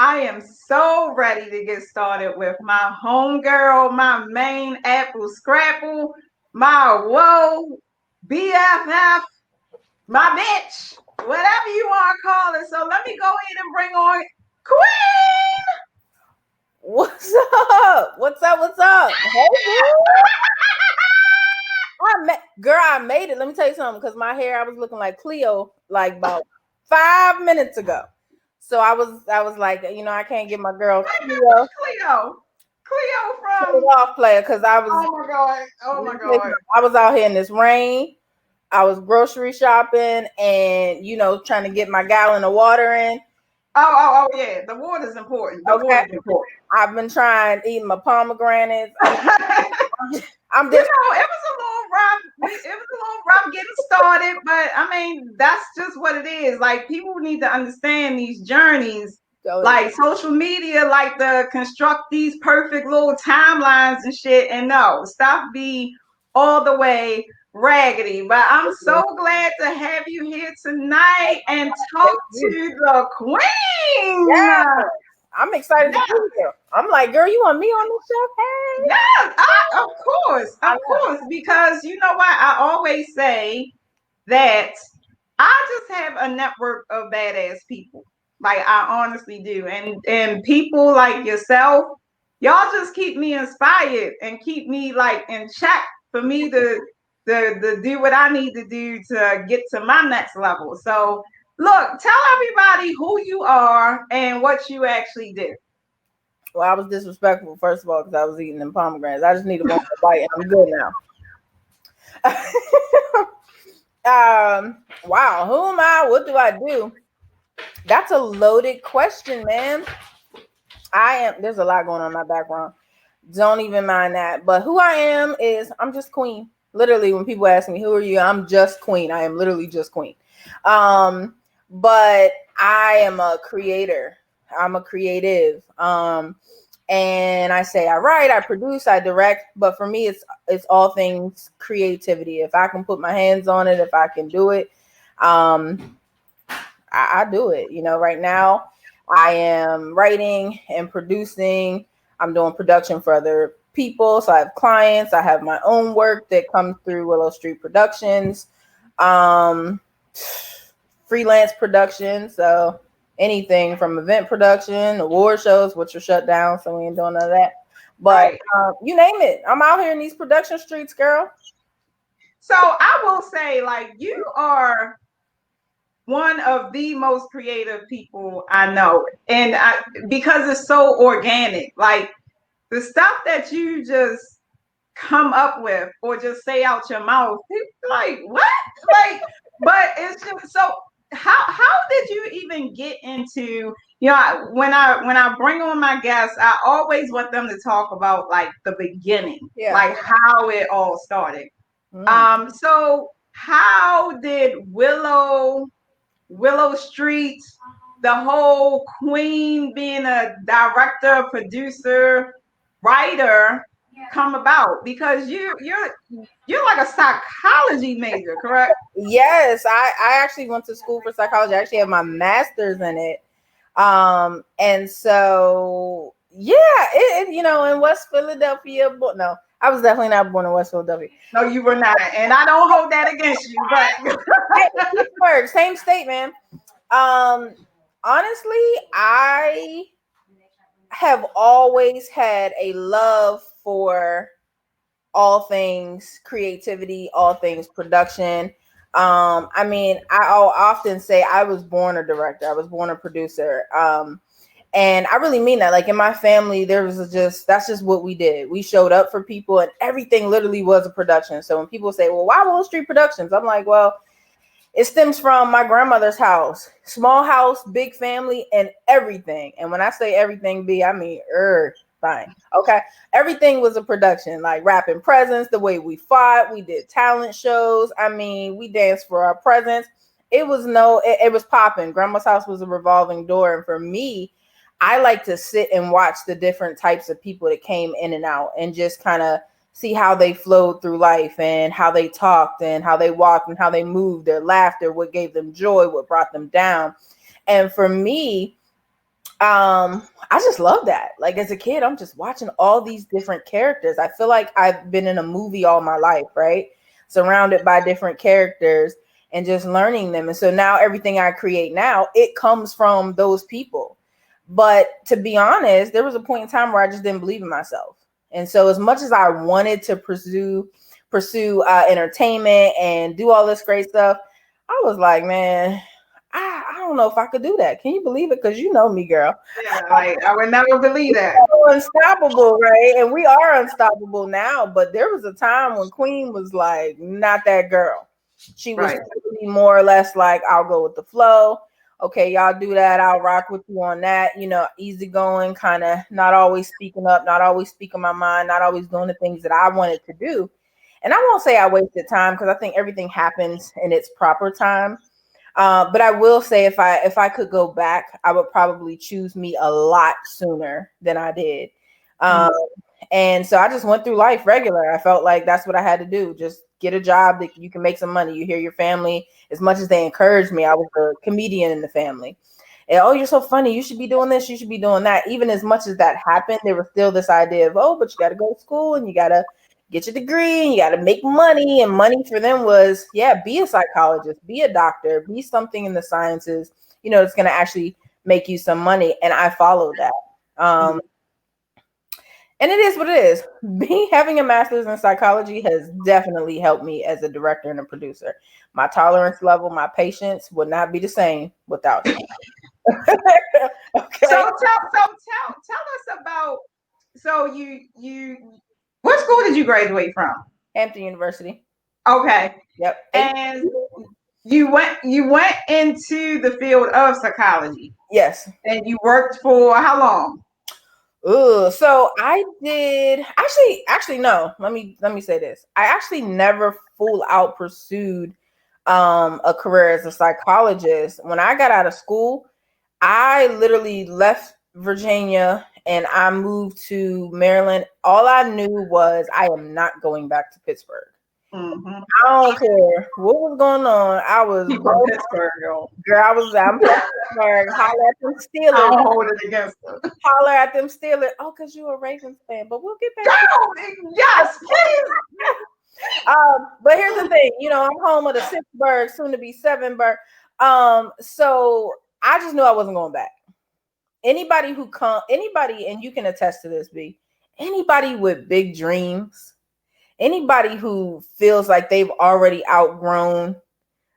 I am so ready to get started with my homegirl, my main apple scrapple, my whoa BFF, my bitch, whatever you want to call it. So let me go ahead and bring on Queen. What's up? What's up? What's up? Hey, girl, I made it. Let me tell you something. Because my hair, I was looking like Cleo like about 5 minutes ago. So I was like, I can't get my girl Cleo Cleo shut it from. off player because I was. Oh my god! Oh Let my me tell you god! something. I was out here in this rain. I was grocery shopping and trying to get my gallon of water in. Oh yeah! The water's important. The Okay, water's important. I've been trying eating my pomegranates. I'm You just know, it was a little rough. It was a little rough getting started, but I mean, that's just what it is. Like, people need to understand these journeys. Like, social media like to construct these perfect little timelines and shit, and no, stuff be all the way raggedy. But I'm so glad to have you here tonight and talk thank to you. the queen. Yeah, I'm excited to Yeah. be here. I'm like, girl, you want me on the show? Hey. Yeah, I of course, because you know what? I always say that I just have a network of badass people. Like, I honestly do. And people like yourself, y'all just keep me inspired and keep me like in check for me to do what I need to do to get to my next level. So look, tell everybody who you are and what you actually do. Well, I was disrespectful first of all because I was eating them pomegranates. I just needed one more bite and I'm good now. Wow, who am I? What do I do? That's a loaded question, man. There's a lot going on in my background. Don't even mind that. But who I am is I'm just queen. Literally, when people ask me, who are you? I'm just queen. I am literally just queen. But I am a creator. I'm a creative. And I say I write, I produce, I direct, but for me it's all things creativity. If I can put my hands on it, if I can do it, I do it. Right now I am writing and producing. I'm doing production for other people. So I have clients. I have my own work that comes through Willow Street Productions. Um, freelance production. So anything from event production, award shows, which are shut down. So we ain't doing none of that. But Right. you name it. I'm out here in these production streets, girl. So I will say, like, you are one of the most creative people I know. Because it's so organic. Like, the stuff that you just come up with or just say out your mouth, like, what? Like, but it's just so how did you even get into, when I bring on my guests, I always want them to talk about like the beginning, like how it all started. So how did Willow Street, the whole queen being a director, producer, writer, come about? Because you're like a psychology major, correct? Yes, I actually went to school for psychology. I actually have my master's in it. And so yeah, in West Philadelphia, but no, I was definitely not born in West Philadelphia. No, you were not, and I don't hold that against you. But Pittsburgh, same state, man. Honestly, I have always had a love for all things creativity, all things production. I mean, I'll often say I was born a director, I was born a producer. And I really mean that. Like, in my family, that's just what we did. We showed up for people and everything literally was a production. So when people say, well, why Wall Street Productions? I'm like, well, it stems from my grandmother's house, small house, big family, and everything. And when I say everything, I mean fine. Okay. Everything was a production, like Rapping Presents, the way we fought, we did talent shows. I mean, we danced for our presents. It was popping. Grandma's house was a revolving door. And for me, I like to sit and watch the different types of people that came in and out and just kind of see how they flowed through life and how they talked and how they walked and how they moved, their laughter, what gave them joy, what brought them down. And for me, I just love that. Like as a kid, I'm just watching all these different characters. I feel like I've been in a movie all my life, right? Surrounded by different characters and just learning them. And so now everything I create now, it comes from those people. But to be honest, there was a point in time where I just didn't believe in myself. And so as much as I wanted to pursue entertainment and do all this great stuff, I was like, man, I don't know if I could do that. Can you believe it? Because you know me, girl. Yeah, like I would never believe that. So unstoppable, right? And we are unstoppable now, but there was a time when Queen was like not that girl. She was Right. totally more or less like, I'll go with the flow. Okay, y'all do that. I'll rock with you on that. You know, easygoing, kind of not always speaking up, not always speaking my mind, not always doing the things that I wanted to do. And I won't say I wasted time because I think everything happens in its proper time. But I will say if I could go back, I would probably choose me a lot sooner than I did. Um, and so I just went through life regular. I felt like that's what I had to do. Just get a job that you can make some money. You hear your family as much as they encouraged me. I was a comedian in the family. And, oh, you're so funny. You should be doing this. You should be doing that. Even as much as that happened, there was still this idea of, oh, but you got to go to school and you got to get your degree and you got to make money. And money for them was, yeah, be a psychologist, be a doctor, be something in the sciences, you know, it's going to actually make you some money. And I followed that. And it is what it is. Me having a master's in psychology has definitely helped me as a director and a producer. My tolerance level, my patience would not be the same without it. So Okay. tell us about, so you what school did you graduate from? Hampton University. Okay. Yep. And you went into the field of psychology Yes. and you worked for how long? Ooh, so I did actually no. Let me say this. I actually never full out pursued a career as a psychologist. When I got out of school, I literally left Virginia and I moved to Maryland. All I knew was I am not going back to Pittsburgh. Mm-hmm. I don't care what was going on. I was You from broke. Pittsburgh, yo. Girl, I'm from Pittsburgh. Holler at them I Steelers. don't hold it against her. Holler at them Steelers. Oh, because you're a Ravens fan. But we'll get back to Go! Yes, please. But here's the thing, you know, I'm home of the Sixburg, soon to be Sevenburg. So I just knew I wasn't going back. Anybody, and you can attest to this, B. Anybody with big dreams, anybody who feels like they've already outgrown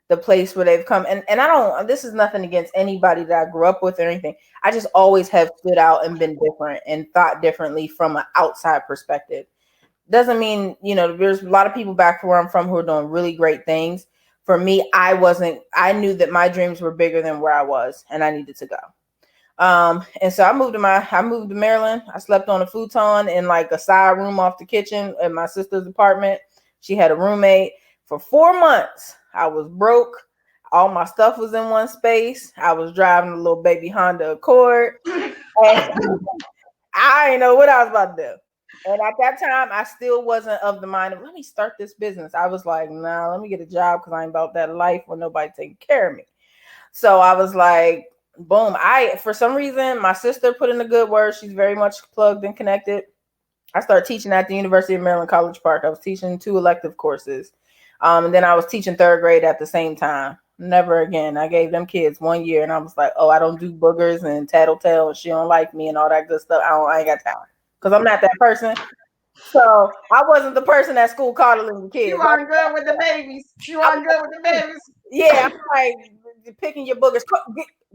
the place where they've come, and I don't. This is nothing against anybody that I grew up with or anything. I just always have stood out and been different and thought differently from an outside perspective. Doesn't mean, you know, there's a lot of people back where I'm from who are doing really great things. For me, I knew that my dreams were bigger than where I was and I needed to go. And so I moved to Maryland. I slept on a futon in like a side room off the kitchen at my sister's apartment. She had a roommate for 4 months. I was broke. All my stuff was in one space. I was driving a little baby Honda Accord. And I didn't know what I was about to do. And at that time, I still wasn't of the mind of, let me start this business. I was like, nah, let me get a job because I ain't about that life where nobody taking care of me. So I was like, boom. For some reason, my sister put in a good word. She's very much plugged and connected. I started teaching at the University of Maryland, College Park. I was teaching 2 elective courses. And then I was teaching 3rd grade at the same time. Never again. I gave them kids 1 year and I was like, oh, I don't do boogers and tattletale and she don't like me and all that good stuff. I ain't got time because I'm not that person. So I wasn't the person at school coddling the kids. You aren't good with the babies. You aren't good with the babies. Yeah, I'm like picking your boogers.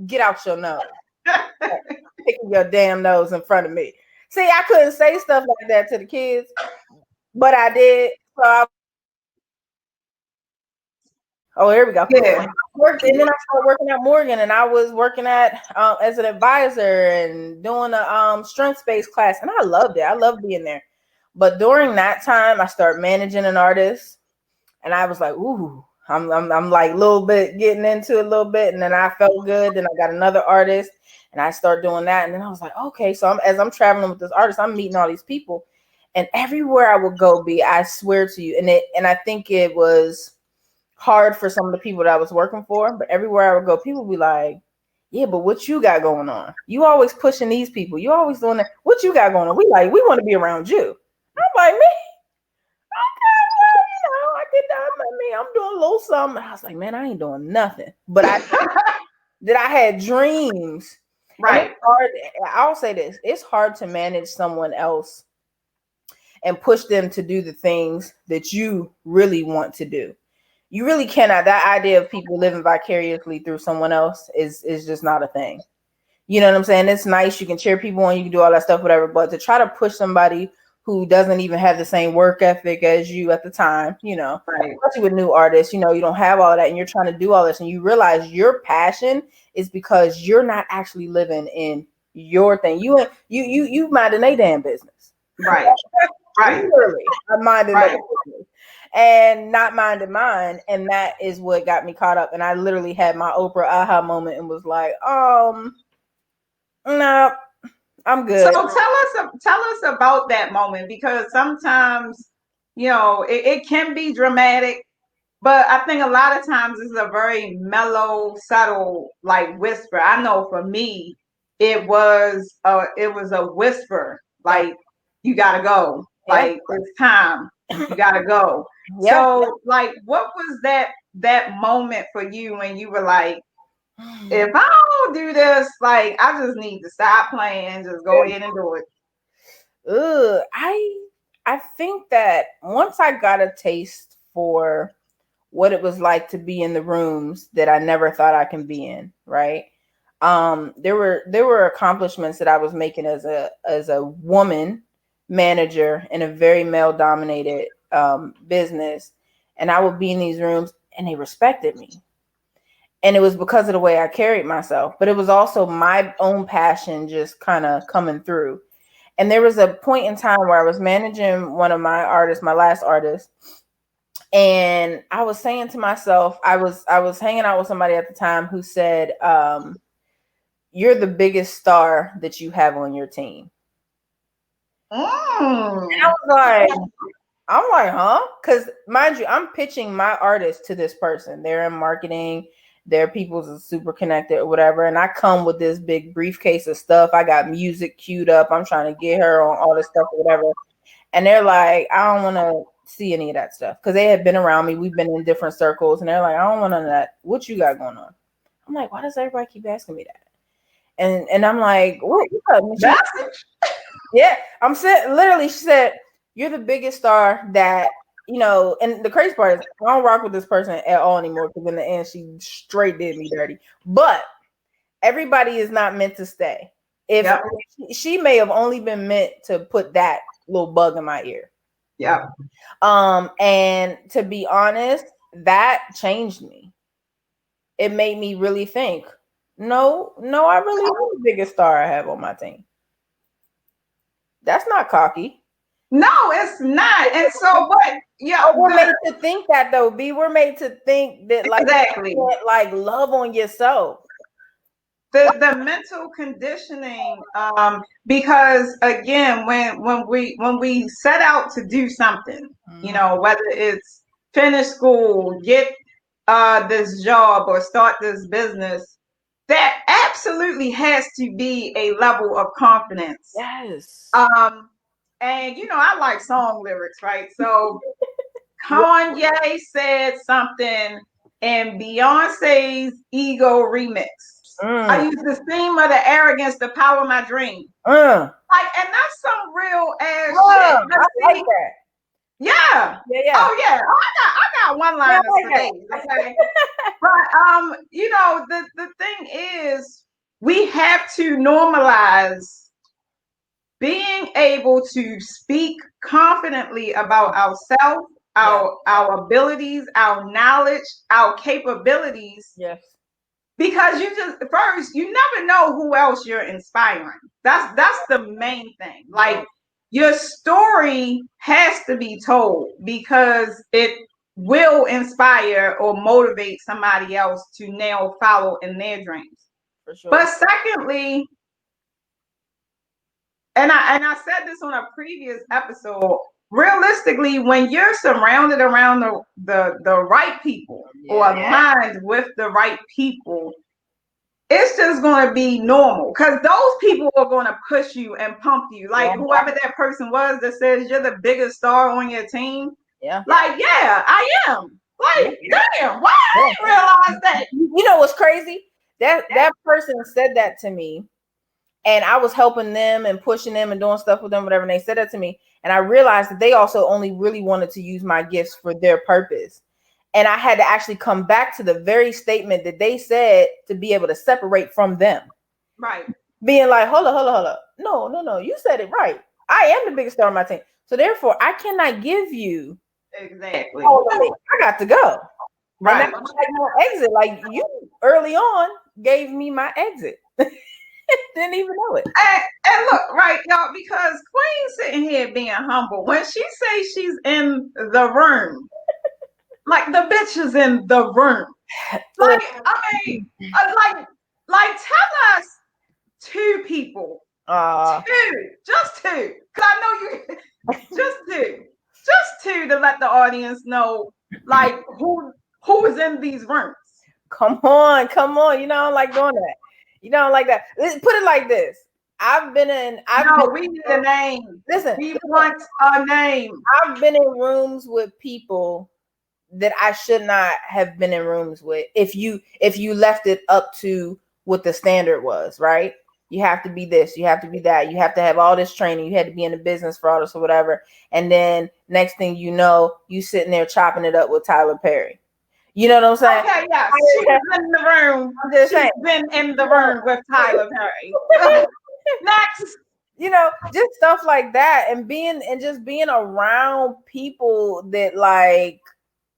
Get out your nose. Picking your damn nose in front of me. See, I couldn't say stuff like that to the kids, but I did. So oh, here we go. Yeah. And then I started working at Morgan, and I was working at as an advisor and doing a strength-based class, and I loved it. I loved being there. But during that time, I started managing an artist, and I was like, ooh, I'm like a little bit getting into it a little bit, and then I felt good. Then I got another artist, and I started doing that, and then I was like, okay. So as I'm traveling with this artist, I'm meeting all these people, and everywhere I would go, I swear to you, and I think it was hard for some of the people that I was working for, but everywhere I would go, people would be like, Yeah, but what you got going on? You always pushing these people. You always doing that. What you got going on? We want to be around you. I'm like, me? Okay, well, I get down with me. I'm doing a little something. I was like, man, I ain't doing nothing. But I had dreams. And it's Right, hard. I'll say this. It's hard to manage someone else and push them to do the things that you really want to do. You really cannot. That idea of people living vicariously through someone else is just not a thing. You know what I'm saying? It's nice. You can cheer people on. You can do all that stuff, whatever. But to try to push somebody who doesn't even have the same work ethic as you at the time, right, especially with new artists, you don't have all that, and you're trying to do all this, and you realize your passion is because you're not actually living in your thing. You minding a damn business. right, right, Literally, I'm minding their right. business and not minding mine, and that is what got me caught up. And I literally had my Oprah aha moment and was like, no, I'm So good. tell us about that moment, because sometimes, it can be dramatic, but I think a lot of times it's a very mellow, subtle, like whisper. I know for me, it was a whisper, Yep. like, you gotta go, Yeah. like, it's time, you gotta go. Yeah. So, like, what was that moment for you when you were like, if I don't do this, like, I just need to stop playing, just go ahead and do it. Ugh, I think that once I got a taste for what it was like to be in the rooms that I never thought I can be in, right? There were accomplishments that I was making as a woman manager in a very male dominated business, and I would be in these rooms and they respected me. And it was because of the way I carried myself, but it was also my own passion just kind of coming through. And there was a point in time where I was managing one of my artists, my last artist, and I was saying to myself, I was hanging out with somebody at the time who said, "You're the biggest star that you have on your team." And I Mm. was like, I'm like, huh? Because mind you, I'm pitching my artist to this person. They're in marketing. Their people's are super connected or whatever. And I come with this big briefcase of stuff. I got music queued up. I'm trying to get her on all this stuff or whatever. And they're like, I don't want to see any of that stuff. Because they had been around me. We've been in different circles. And they're like, I don't want none of that. What you got going on? I'm like, why does everybody keep asking me that? And I'm like, what? Yeah, I'm saying literally. She said, "You're the biggest star that you know." And the crazy part is, I don't rock with this person at all anymore because in the end, she straight did me dirty. But everybody is not meant to stay. If Yep. she may have only been meant to put that little bug in my ear. Yep. And to be honest, that changed me. It made me really think. No, no, I really am the biggest star I have on my team. That's not cocky. No, it's not. And so what? Yeah, Oh, we're made to think that though, B. We're made to think that like exactly. you can't like love on yourself. The mental conditioning, because again, when we set out to do something, Mhm. whether it's finish school, get this job, or start this business, that absolutely has to be a level of confidence. Yes. um and I like song lyrics, right? So Kanye said something in Beyonce's Ego remix. I Mm. use the theme of the arrogance to power my dream. Mm. Like, and that's some real ass shit. But I like see, that. yeah. Yeah, yeah. Oh yeah. Oh, I got one Yeah, liners I for like days. that. Okay. But the thing is, we have to normalize being able to speak confidently about ourselves, Yeah. our abilities, our knowledge, our capabilities, Yes. because you never know who else you're inspiring. That's the main thing. Yeah, Like, your story has to be told because it will inspire or motivate somebody else to now follow in their dreams. for sure. But secondly, and I said this on a previous episode, realistically, when you're surrounded around the right people or Yeah. aligned with the right people, it's just going to be normal because those people are going to push you and pump you. Like Yeah. whoever that person was that says you're the biggest star on your team. Yeah. Like, yeah, I am. Yeah. Like, damn, why I didn't realize that? You know what's crazy? That person said that to me, and I was helping them and pushing them and doing stuff with them, whatever. And they said that to me, and I realized that they also only really wanted to use my gifts for their purpose. And I had to actually come back to the very statement that they said to be able to separate from them. Right. Being like, hold up. No. You said it right. I am the biggest star on my team. So therefore, I cannot give you exactly all of it. I got to go. Right. And that's like my exit. Like you early on gave me my exit. Didn't even know it. And look, right, y'all, because Queen's sitting here being humble. When she says she's in the room, like the bitch is in the room. Like, I mean, tell us two people. Just two. Because I know you, just two to let the audience know, like, who is in these rooms. Come on. You know, I don't like doing that. You don't like that. Put it like this. We need a name. Listen, we want a name. I've been in rooms with people that I should not have been in rooms with. If you left it up to what the standard was, right? You have to be this, you have to be that, you have to have all this training, you had to be in the business for all this or whatever. And then next thing you know, you sitting there chopping it up with Tyler Perry. You know what I'm saying? Okay, yeah. She's in the room. She's been in the room with Tyler Perry. Next. You know, just stuff like that, and just being around people that like,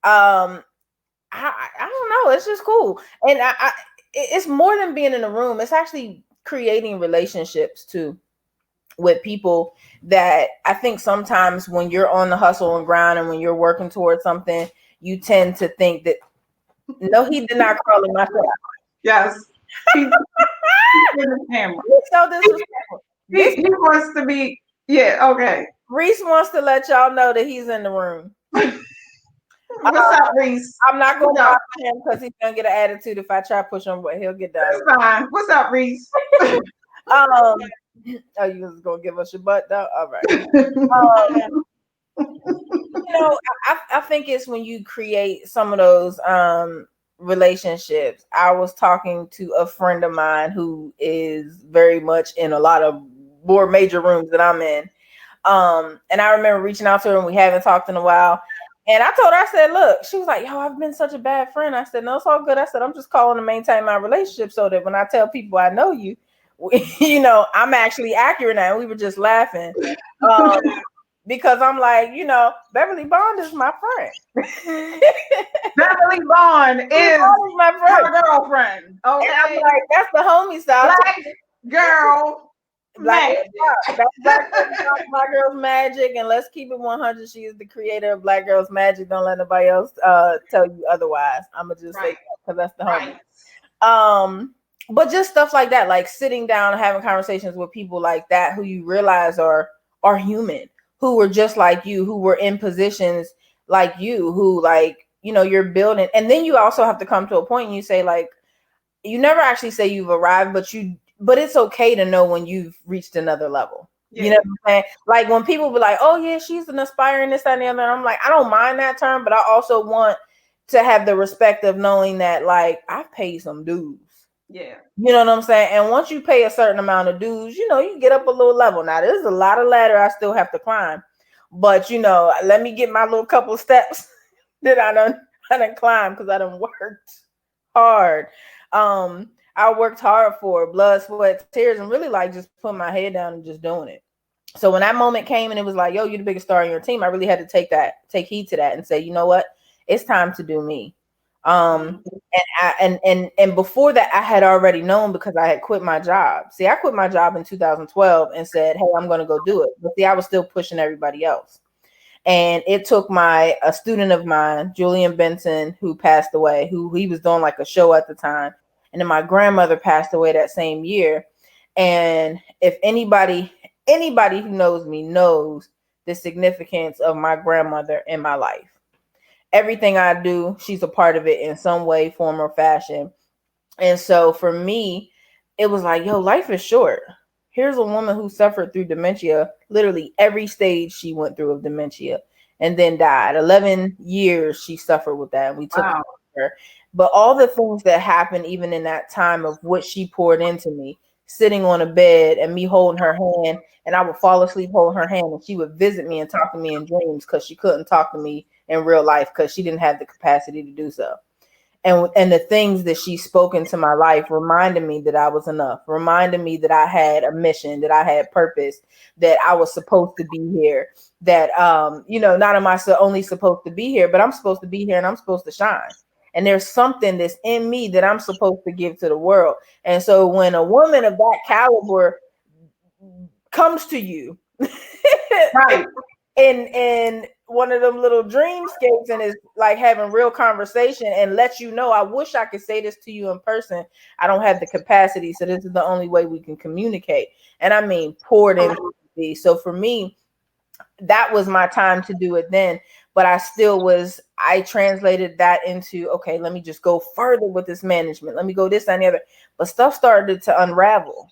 I don't know, it's just cool. And it's more than being in a room. It's actually creating relationships too with people that I think sometimes when you're on the hustle and grind and when you're working towards something, you tend to think that, no, he did not crawl in my trap. Yes. He's in the camera. So disrespectful. He wants to be, yeah, okay. Reese wants to let y'all know that he's in the room. What's up, Reese? I'm not going to talk to him because he's going to get an attitude if I try to push him, but he'll get down. That's fine. What's up, Reese? Oh, you was going to give us your butt, though? All right. You know, I think it's when you create some of those relationships. I was talking to a friend of mine who is very much in a lot of more major rooms that I'm in. And I remember reaching out to her and we haven't talked in a while. And I told her, I said, look, she was like, yo, I've been such a bad friend. I said, no, it's all good. I said, I'm just calling to maintain my relationship so that when I tell people I know you, you know, I'm actually accurate now. And we were just laughing. Because I'm like, you know, Beverly Bond is my friend. Beverly Bond is my friend. Girlfriend. Okay. And I'm like, that's the homie style. Black girl magic. Black Girls Magic. And let's keep it 100. She is the creator of Black Girls Magic. Don't let nobody else tell you otherwise. I'm going to just say that because that's the homie. Right. But just stuff like that, like sitting down and having conversations with people like that who you realize are human, who were just like you, who were in positions like you, who like, you know, you're building. And then you also have to come to a point and you say, like, you never actually say you've arrived, but it's okay to know when you've reached another level. Yeah. You know what I'm saying? Like when people be like, oh yeah, she's an aspiring this, that, and the other. And I'm like, I don't mind that term, but I also want to have the respect of knowing that like I've paid some dues. Yeah. You know what I'm saying? And once you pay a certain amount of dues, you know, you get up a little level. Now, there's a lot of ladder I still have to climb. But, you know, let me get my little couple steps that I done climb because I done worked hard. I worked hard for blood, sweat, tears, and really like just putting my head down and just doing it. So when that moment came and it was like, yo, you're the biggest star on your team, I really had to take heed to that and say, you know what? It's time to do me. And before that, I had already known because I had quit my job. See, I quit my job in 2012 and said, hey, I'm going to go do it. But see, I was still pushing everybody else. And it took a student of mine, Julian Benson, who passed away, who he was doing like a show at the time. And then my grandmother passed away that same year. And if anybody who knows me knows the significance of my grandmother in my life. Everything I do, she's a part of it in some way, form, or fashion. And so for me, it was like, yo, life is short. Here's a woman who suffered through dementia, literally every stage she went through of dementia, and then died. 11 years she suffered with that, and we took care Wow. of her. But all the things that happened, even in that time of what she poured into me, sitting on a bed and me holding her hand, and I would fall asleep holding her hand, and she would visit me and talk to me in dreams because she couldn't talk to me in real life because she didn't have the capacity to do so. And the things that she spoke into my life reminded me that I was enough, reminded me that I had a mission, that I had purpose, that I was supposed to be here, that not am I only supposed to be here, but I'm supposed to be here and I'm supposed to shine. And there's something that's in me that I'm supposed to give to the world. And so when a woman of that caliber comes to you Right. in one of them little dreamscapes and is like having real conversation and let you know, I wish I could say this to you in person. I don't have the capacity, so this is the only way we can communicate. And I mean, poured into me. So for me, that was my time to do it then. But I translated that into, okay, let me just go further with this management. Let me go this and the other. But stuff started to unravel.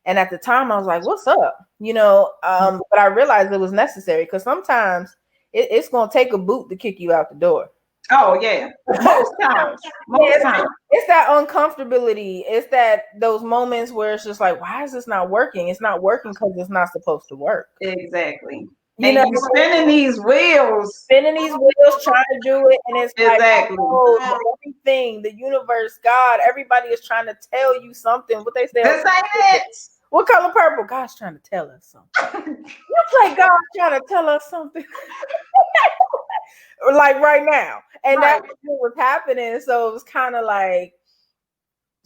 And at the time, I was like, what's up? But I realized it was necessary because sometimes it's going to take a boot to kick you out the door. Oh yeah. Most times. Most times. It's that uncomfortability. It's that those moments where it's just like, why is this not working? It's not working because it's not supposed to work. Exactly. You And know, you spinning these wheels. spinning these wheels trying to do it, and it's like, Exactly. oh, everything, the universe, God, everybody is trying to tell you something. What they say, This ain't it. what color purple? God's trying to tell us something. It's like God's trying to tell us something. Like right now. And Right. that's what was happening. So it was kind of like,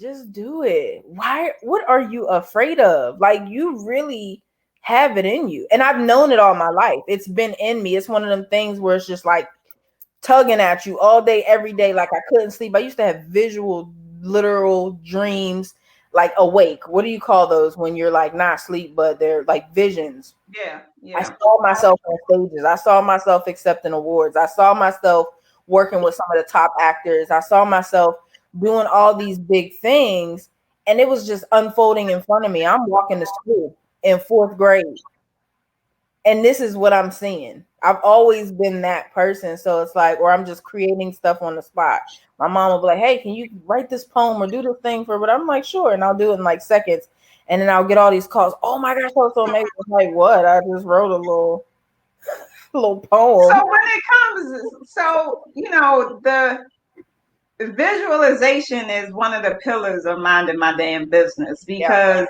just do it. Why? What are you afraid of? Like, you really have it in you. And I've known it all my life. It's been in me. It's one of them things where it's just like tugging at you all day, every day. Like I couldn't sleep. I used to have visual, literal dreams, like awake. What do you call those when you're like not asleep, but they're like visions? Yeah. I Yeah. saw myself on stages. I saw myself accepting awards. I saw myself working with some of the top actors. I saw myself doing all these big things, and it was just unfolding in front of me. I'm walking to school in fourth grade, and this is what I'm seeing. I've always been that person. So it's like, or I'm just creating stuff on the spot. My mom will be like, hey, can you write this poem or do this thing for, but I'm like, sure. And I'll do it in like seconds. And then I'll get all these calls. Oh my gosh, that was so amazing. I'm like, what? I just wrote a little poem. So when it comes, the visualization is one of the pillars of minding my damn business Yeah. because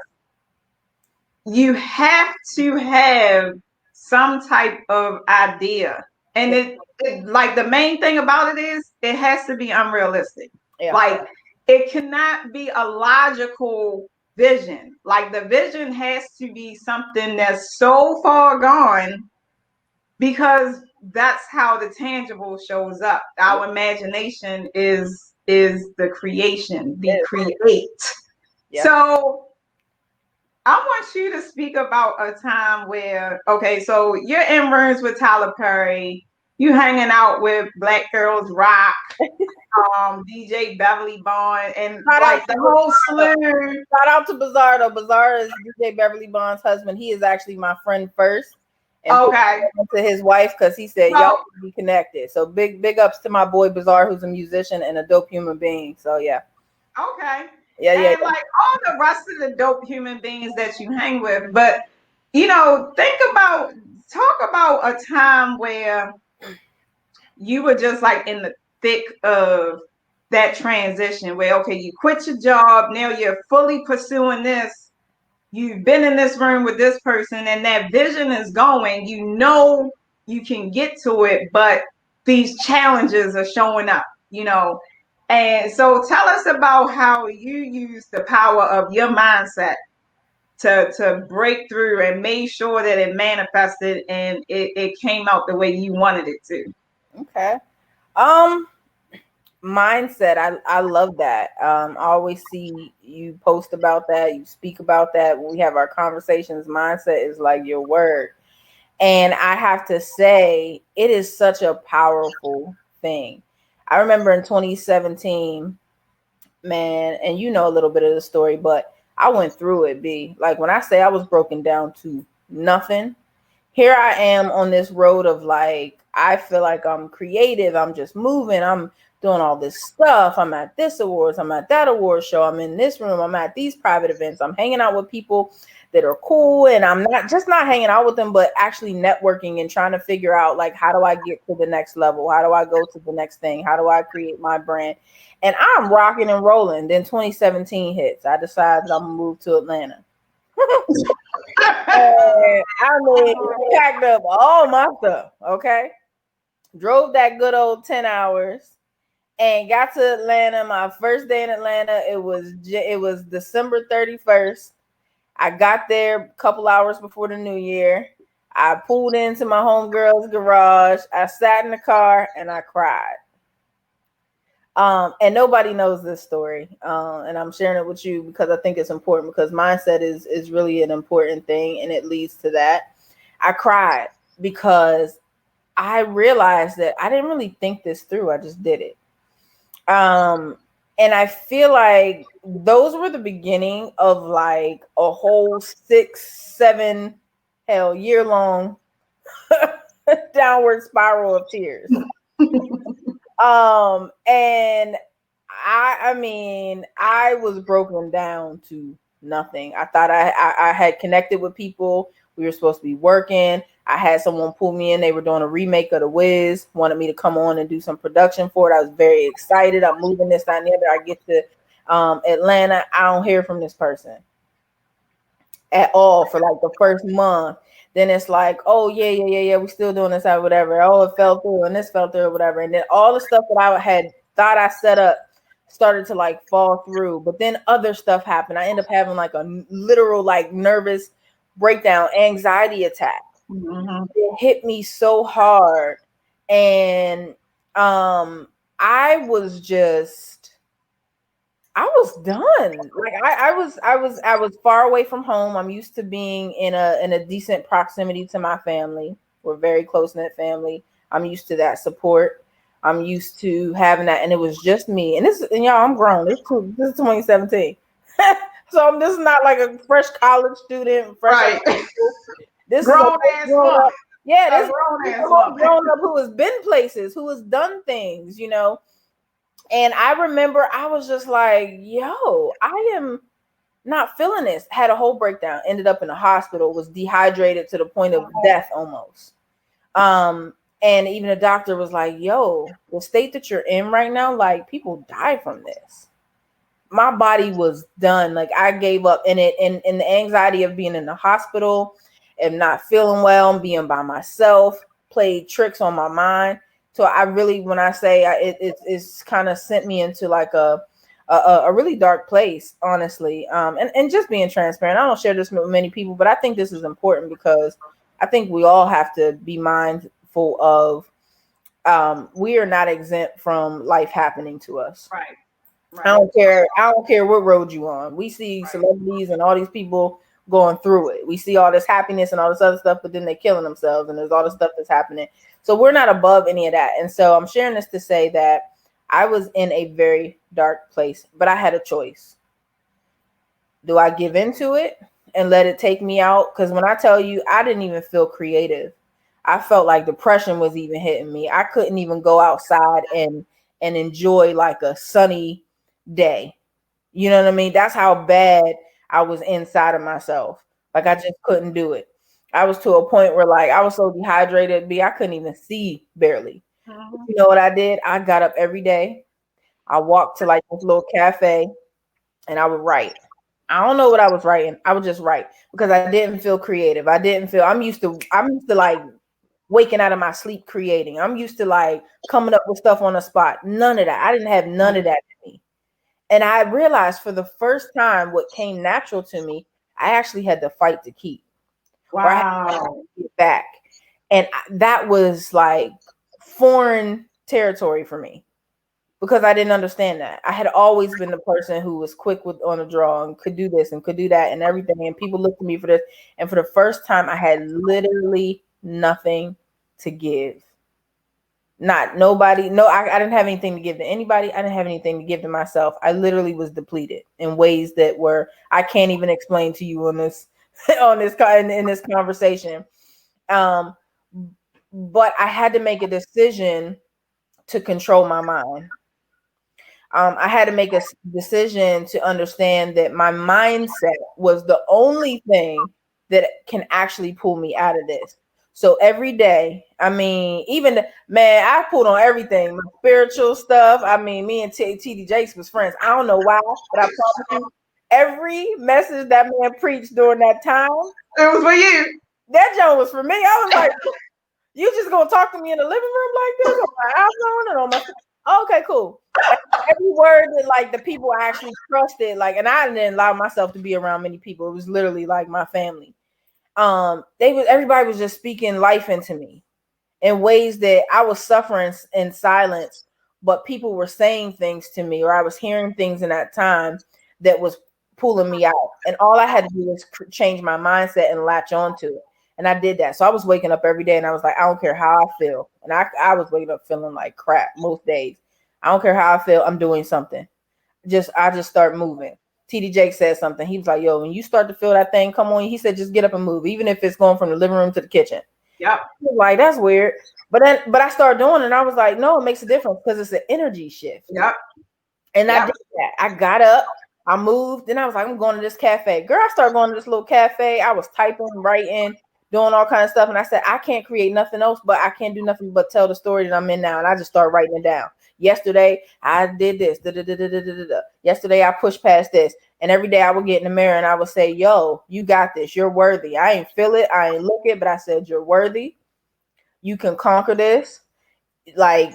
you have to have some type of idea. And Yeah. it like the main thing about it is it has to be unrealistic. Yeah. Like it cannot be a logical vision. Like the vision has to be something that's so far gone because that's how the tangible shows up. Our imagination is the creation, the create. Yeah. So I want you to speak about a time where, okay, so you're in rooms with Tyler Perry, you hanging out with Black Girls Rock, DJ Beverly Bond, and Shout out like to the whole Bizarro. slew. Shout out to Bizarro. Bizarro is DJ Beverly Bond's husband. He is actually my friend first, and put Okay, to his wife because he said y'all well, be connected. So big ups to my boy Bizarre, who's a musician and a dope human being. So yeah, okay, yeah. and like all the rest of the dope human beings that you hang with, but talk about a time where you were just like in the thick of that transition where okay, you quit your job, now you're fully pursuing this, you've been in this room with this person and that vision is going, you can get to it, but these challenges are showing up. And so tell us about how you use the power of your mindset to break through and made sure that it manifested and it came out the way you wanted it to. Okay. Um, Mindset. I love that. I always see you post about that. You speak about that when we have our conversations. Mindset is like your word. And I have to say, it is such a powerful thing. I remember in 2017, man, and you know a little bit of the story, but I went through it, B. Like when I say I was broken down to nothing, here I am on this road of like, I feel like I'm creative. I'm just moving. I'm doing all this stuff. I'm at this awards. I'm at that award show. I'm in this room. I'm at these private events. I'm hanging out with people that are cool. And I'm not just not hanging out with them, but actually networking and trying to figure out like, how do I get to the next level? How do I go to the next thing? How do I create my brand? And I'm rocking and rolling. Then 2017 hits. I decided I'm gonna move to Atlanta. And I mean, packed up all my stuff. Okay, drove that good old 10 hours and got to Atlanta. My first day in Atlanta, it was December 31st. I got there a couple hours before the new year. I pulled into my homegirl's garage. I sat in the car and I cried. And nobody knows this story, and I'm sharing it with you because I think it's important, because mindset is really an important thing, and it leads to that. I cried because I realized that I didn't really think this through. I just did it. And I feel like those were the beginning of like a whole 6, 7, hell, year long downward spiral of tears. And I mean, I was broken down to nothing. I thought I had connected with people. We were supposed to be working. I had someone pull me in. They were doing a remake of The Wiz, wanted me to come on and do some production for it. I was very excited. I'm moving this, that, and the other. I get to Atlanta. I don't hear from this person at all for like the first month. Then it's like, oh yeah, we're still doing this or whatever. Oh, it fell through and this fell through or whatever. And then all the stuff that I had thought I set up started to like fall through. But then other stuff happened. I end up having like a literal like nervous breakdown, anxiety attack. Mm-hmm. It hit me so hard. And I was just I was done. Like I was far away from home. I'm used to being in a decent proximity to my family. We're a very close knit family. I'm used to that support. I'm used to having that, and it was just me. And y'all, I'm grown. This is 2017, so this is not like a fresh college student, fresh out Right. of high school. This Grown is ass a grown woman. up. Yeah, A this is grown a ass whole woman. grown up who has been places, who has done things. And I remember I was just like, yo, I am not feeling this. Had a whole breakdown, ended up in the hospital, was dehydrated to the point of death almost. And even the doctor was like, yo, the state that you're in right now, like people die from this. My body was done. Like I gave up, and and the anxiety of being in the hospital and not feeling well and being by myself played tricks on my mind. So I really, when I say it's kind of sent me into like a really dark place, honestly. And just being transparent. I don't share this with many people, but I think this is important because I think we all have to be mindful of we are not exempt from life happening to us. Right. Right. I don't care. I don't care what road you on. We see celebrities and all these people going through it. We see all this happiness and all this other stuff, but then they're killing themselves, and there's all this stuff that's happening. So we're not above any of that. And so I'm sharing this to say that I was in a very dark place, but I had a choice. Do I give into it and let it take me out? Because when I tell you, I didn't even feel creative. I felt like depression was even hitting me. I couldn't even go outside and enjoy like a sunny day. You know what I mean? That's how bad I was inside of myself. Like I just couldn't do it. I was to a point where like I was so dehydrated, I couldn't even see barely. But Mm-hmm. you know what I did? I got up every day. I walked to like this little cafe and I would write. I don't know what I was writing. I would just write because I didn't feel creative. I didn't feel I'm used to like waking out of my sleep creating. I'm used to like coming up with stuff on the spot. None of that. I didn't have none of that in me. And I realized for the first time what came natural to me, I actually had to fight to keep, or I had Wow. to get back. And that was like foreign territory for me because I didn't understand that. I had always been the person who was quick with on the draw and could do this and could do that and everything. And people looked at me for this. And for the first time, I had literally nothing to give. Not nobody. No, I didn't have anything to give to anybody. I didn't have anything to give to myself. I literally was depleted in ways that were I can't even explain to you on this in this conversation. Um, but I had to make a decision to control my mind. I had to make a decision to understand that my mindset was the only thing that can actually pull me out of this. So every day, I mean, man, I pulled on everything, my spiritual stuff. I mean, me and TD Jakes was friends. I don't know why, but I promise you, every message that man preached during that time, It was for you. that joke was for me. I was like, you just gonna talk to me in the living room like this on my iPhone and on my okay, cool. Every word that like the people I actually trusted, like, and I didn't allow myself to be around many people. It was literally like my family. Everybody was just speaking life into me in ways that I was suffering in silence, but people were saying things to me, or I was hearing things in that time that was pulling me out. And all I had to do was change my mindset and latch on to it. And I did that. So I was waking up every day and I was like, I don't care how I feel. And I was waking up feeling like crap most days. I don't care how I feel. I'm doing something. I just start moving. TD Jake said something. He was like, yo, when you start to feel that thing come on, he said, just get up and move, even if it's going from the living room to the kitchen. Yep. Like, that's weird. But I started doing it and I was like, no, it makes a difference because it's an energy shift. Yep. And I did that. I got up, I moved, and I was like, I'm going to this cafe. Girl, I started going to this little cafe. I was typing, writing, doing all kinds of stuff. And I said, I can't create nothing else, but I can't do nothing but tell the story that I'm in now. And I just started writing it down. Yesterday, I did this. Yesterday, I pushed past this. And every day I would get in the mirror and I would say, yo, you got this. You're worthy. I ain't feel it. I ain't look it, but I said, you're worthy. You can conquer this. Like,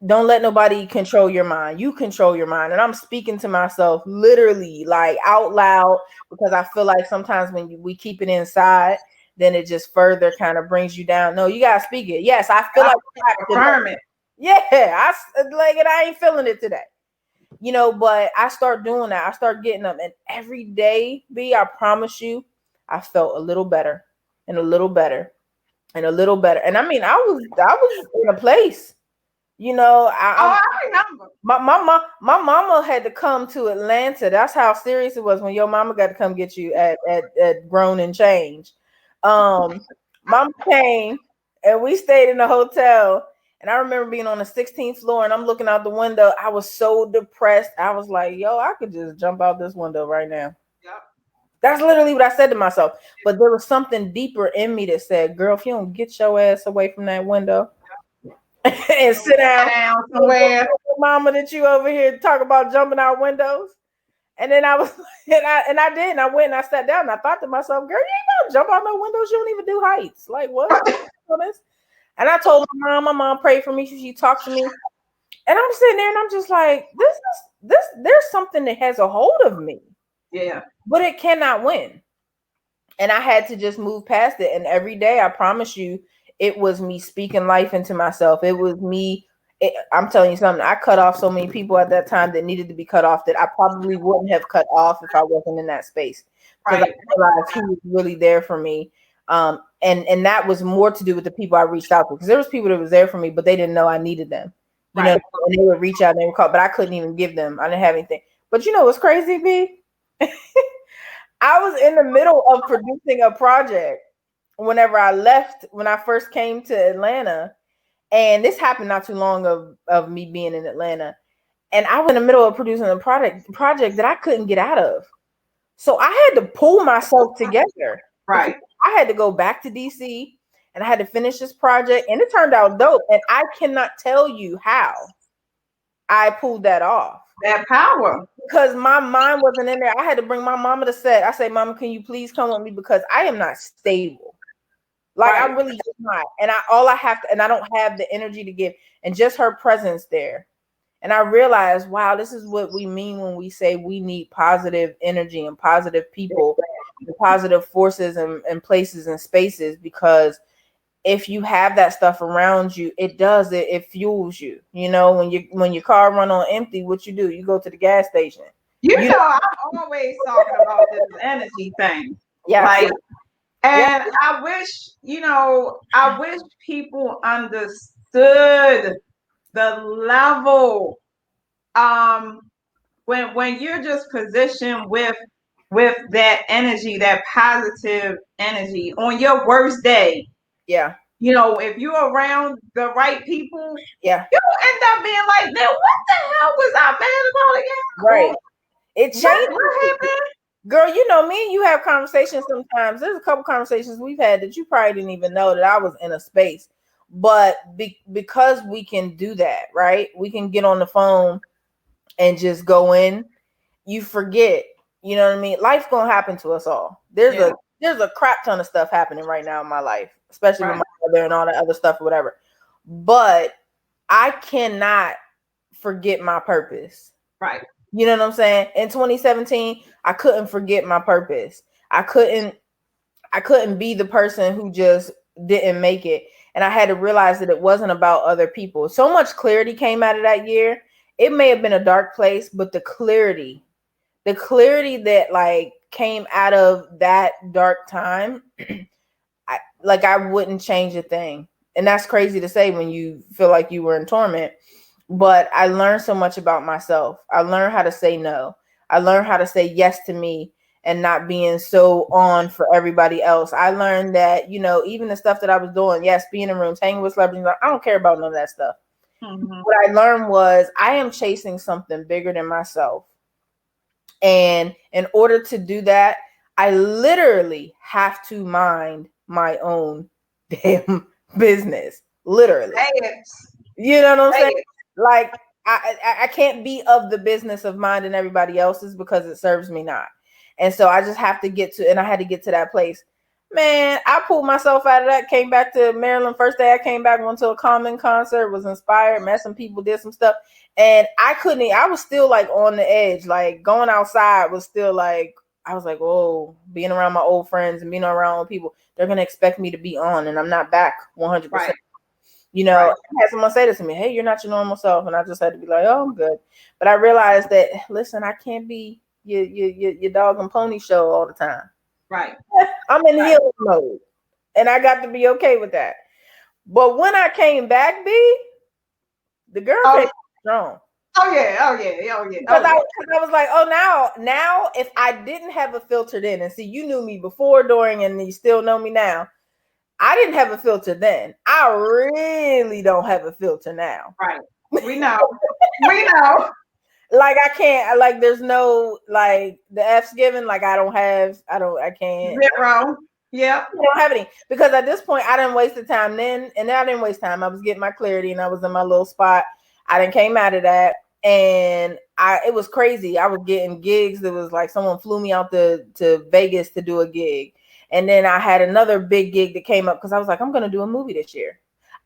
don't let nobody control your mind. You control your mind. And I'm speaking to myself literally, like out loud, because I feel like sometimes when we keep it inside, then it just further kind of brings you down. No, you gotta speak it. Yes, I feel like Affirm it. yeah, I like it. I ain't feeling it today, but I start doing that. I start getting up, and every day, I promise you, I felt a little better and a little better and a little better. And I mean, I was in a place. I remember. my mama had to come to Atlanta. That's how serious it was when your mama got to come get you at Grown and Change. Mama came and we stayed in the hotel. And I remember being on the 16th floor and I'm looking out the window. I was so depressed. I was like, yo, I could just jump out this window right now. Yep. That's literally what I said to myself. But there was something deeper in me that said, girl, if you don't get your ass away from that window, and sit down somewhere. Mama, that you over here talk about jumping out windows. And then I was and I did, and I went and I sat down and I thought to myself, girl, you ain't gonna jump out no windows, you don't even do heights. Like what? And I told my mom prayed for me, she talked to me. And I'm sitting there and I'm just like, there's something that has a hold of me. Yeah. But it cannot win. And I had to just move past it. And every day, I promise you, it was me speaking life into myself. It was me. I'm telling you something. I cut off so many people at that time that needed to be cut off that I probably wouldn't have cut off if I wasn't in that space. Because Right. I realized who was really there for me. And that was more to do with the people I reached out to. Because there was people that was there for me, but they didn't know I needed them. You know, and they would reach out and they would call, but I couldn't even give them. I didn't have anything. But you know what's crazy, B? I was in the middle of producing a project when I first came to Atlanta. And this happened not too long of me being in Atlanta. And I was in the middle of producing a project that I couldn't get out of. So I had to pull myself together. Right. I had to go back to DC and I had to finish this project. And it turned out dope. And I cannot tell you how I pulled that off. That power. Because my mind wasn't in there. I had to bring my mama to set. I say, Mama, can you please come with me? Because I am not stable. Like I'm really just not. And I have to, and I don't have the energy to give. And just her presence there. And I realized, wow, this is what we mean when we say we need positive energy and positive people, and positive forces and places and spaces, because if you have that stuff around you, it fuels you. You know, when your car run on empty, what you do? You go to the gas station. You know, I'm always talking about this energy thing. Yeah. Like, and I wish people understood the level, um when you're just positioned with that energy, that positive energy on your worst day, Yeah. if you're around the right people, Yeah. you'll end up being like, now what the hell was I mad about again? Right. Or It changes. what happened? Girl, me and you have conversations sometimes. There's a couple conversations we've had that you probably didn't even know that I was in a space. But because we can do that, right? We can get on the phone and just go in. You forget, you know what I mean? Life's gonna happen to us all. There's a crap ton of stuff happening right now in my life, especially with Right, my mother and all that other stuff or whatever. But I cannot forget my purpose. right, You know what I'm saying? In 2017, I couldn't forget my purpose. I couldn't be the person who just didn't make it. And I had to realize that it wasn't about other people. So much clarity came out of that year. It may have been a dark place, but the clarity that like came out of that dark time, I wouldn't change a thing. And that's crazy to say when you feel like you were in torment. But I learned so much about myself. I learned how to say no. I learned how to say yes to me and not being so on for everybody else. I learned that, even the stuff that I was doing, yes, being in rooms, hanging with celebrities, I don't care about none of that stuff. mm-hmm. What I learned was I am chasing something bigger than myself. And in order to do that, I literally have to mind my own damn business. Literally. Say it, You know what I'm say saying? it. Like I can't be of the business of minding everybody else's because it serves me not. And so I just have to and I had to get to that place. Man, I pulled myself out of that, came back to Maryland. First day I came back, went to a Common concert, was inspired, met some people, did some stuff. And I was still like on the edge. Like going outside was still like, I was like, oh, being around my old friends and being around old people, they're going to expect me to be on. And I'm not back 100%. Right, right, I had someone say this to me, hey, you're not your normal self. And I just had to be like, oh, I'm good. But I realized that, listen, I can't be your dog and pony show all the time. right, I'm in right. healing mode. And I got to be okay with that. But when I came back, B, the girl Oh, came strong. oh yeah, oh yeah, oh yeah, Because oh I, yeah. cause I was like, oh, now, if I didn't have a filtered in, and see, you knew me before, during, and you still know me now. I didn't have a filter then. I really don't have a filter now. Right. We know. We know. Like I can't, like there's no, like the F's given, like I can't. Zero. Yep. I don't have any because at this point I didn't waste the time then, and I didn't waste time. I was getting my clarity, and I was in my little spot. I didn't came out of that, and it was crazy. I was getting gigs. That was like someone flew me out to Vegas to do a gig, and then I had another big gig that came up because I was like, I'm gonna do a movie this year.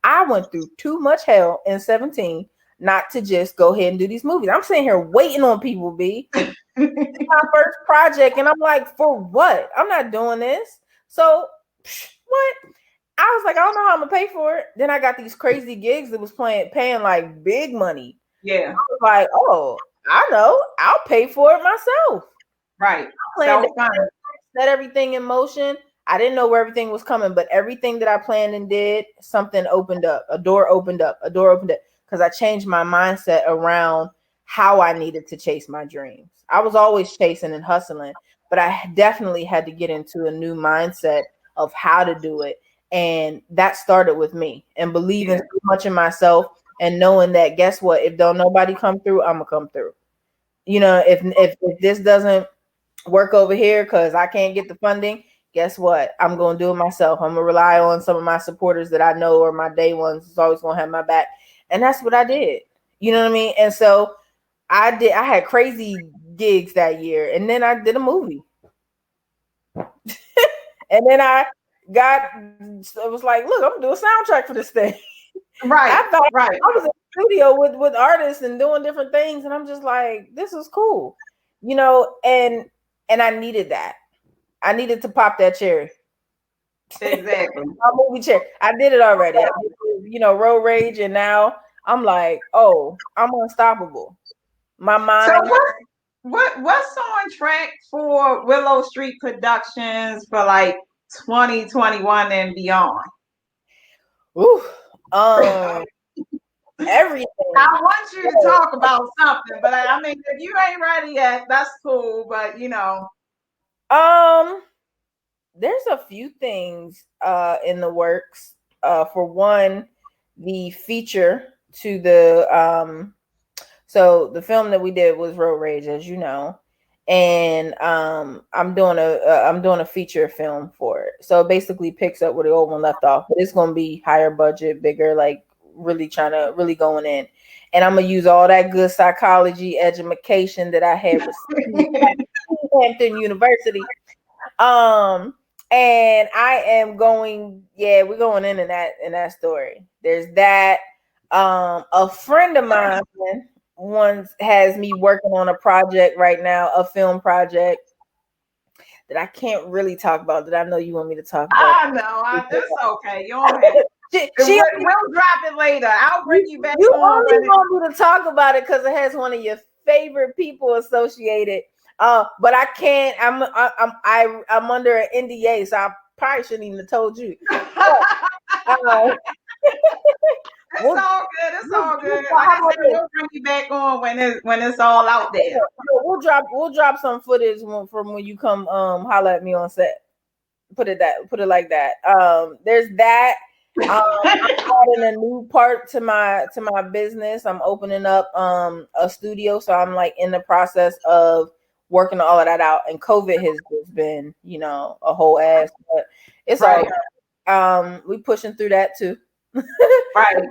I went through too much hell in 17 not to just go ahead and do these movies. I'm sitting here waiting on people, B. My first project, and I'm like, for what? I'm not doing this. So what? I was like, I don't know how I'm gonna pay for it. Then I got these crazy gigs that was paying like big money. Yeah. I was like, oh, I know, I'll pay for it myself. Right. I planned So to fun. set everything in motion. I didn't know where everything was coming, but everything that I planned and did, something opened up. A door opened up. A door opened up because I changed my mindset around how I needed to chase my dreams. I was always chasing and hustling, but I definitely had to get into a new mindset of how to do it. And that started with me and believing Yeah. so much in myself and knowing that, guess what? If don't nobody come through, I'm gonna come through. If this doesn't work over here because I can't get the funding, guess what? I'm going to do it myself. I'm going to rely on some of my supporters that I know are my day ones. Is always going to have my back. And that's what I did. You know what I mean? And so I had crazy gigs that year. And then I did a movie. And then it was like, look, I'm going to do a soundtrack for this thing. Right. I thought Right. I was in the studio with artists and doing different things. And I'm just like, this is cool. And I needed that. I needed to pop that cherry. Exactly. My movie chair. I did it already. I did, road rage, and now I'm like, oh, I'm unstoppable. My So mind. what's on track for Willow Street Productions for like 2021 and beyond? Ooh, um, everything. I want you to talk about something, but I mean, if you ain't ready yet, that's cool. But Um, there's a few things in the works. For one, the feature to the so the film that we did was Road Rage, as you know, and I'm doing a feature film for it. So it basically picks up where the old one left off, but it's going to be higher budget, bigger, like really trying to really going in. And I'm gonna use all that good psychology education that I had received at Hampton University. Um, and I am going, yeah, we're going in that story. There's that. A friend of mine once has me working on a project right now, a film project that I can't really talk about, that I know you want me to talk about. I know. It's okay. You don't have. We'll drop it later. I'll bring you back you on only want me to talk about it because it has one of your favorite people associated. But I can't. I'm under an NDA, so I probably shouldn't even have told you. But, it's all good. It's all good. Like I said, we'll bring you back on when it's all out there. We'll drop some footage from when you come holler at me on set. Put it like that. There's that. I'm adding a new part to my business. I'm opening up a studio, so I'm like in the process of working all of that out. And COVID has just been, a whole ass, but it's right. All we pushing through that too. Right.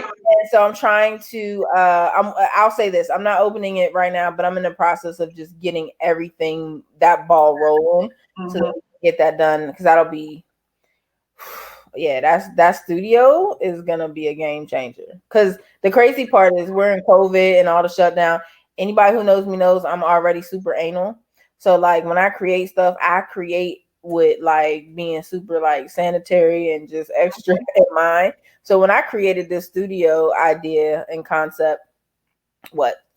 And so I'm trying to I'll say this, I'm not opening it right now, but I'm in the process of just getting everything, that ball rolling, to get that done, because that'll be that studio is gonna be a game changer. Because the crazy part is we're in COVID and all the shutdown. Anybody who knows me knows I'm already super anal. So like when I create stuff, I create with like being super like sanitary and just extra in mind. So when I created this studio idea and concept,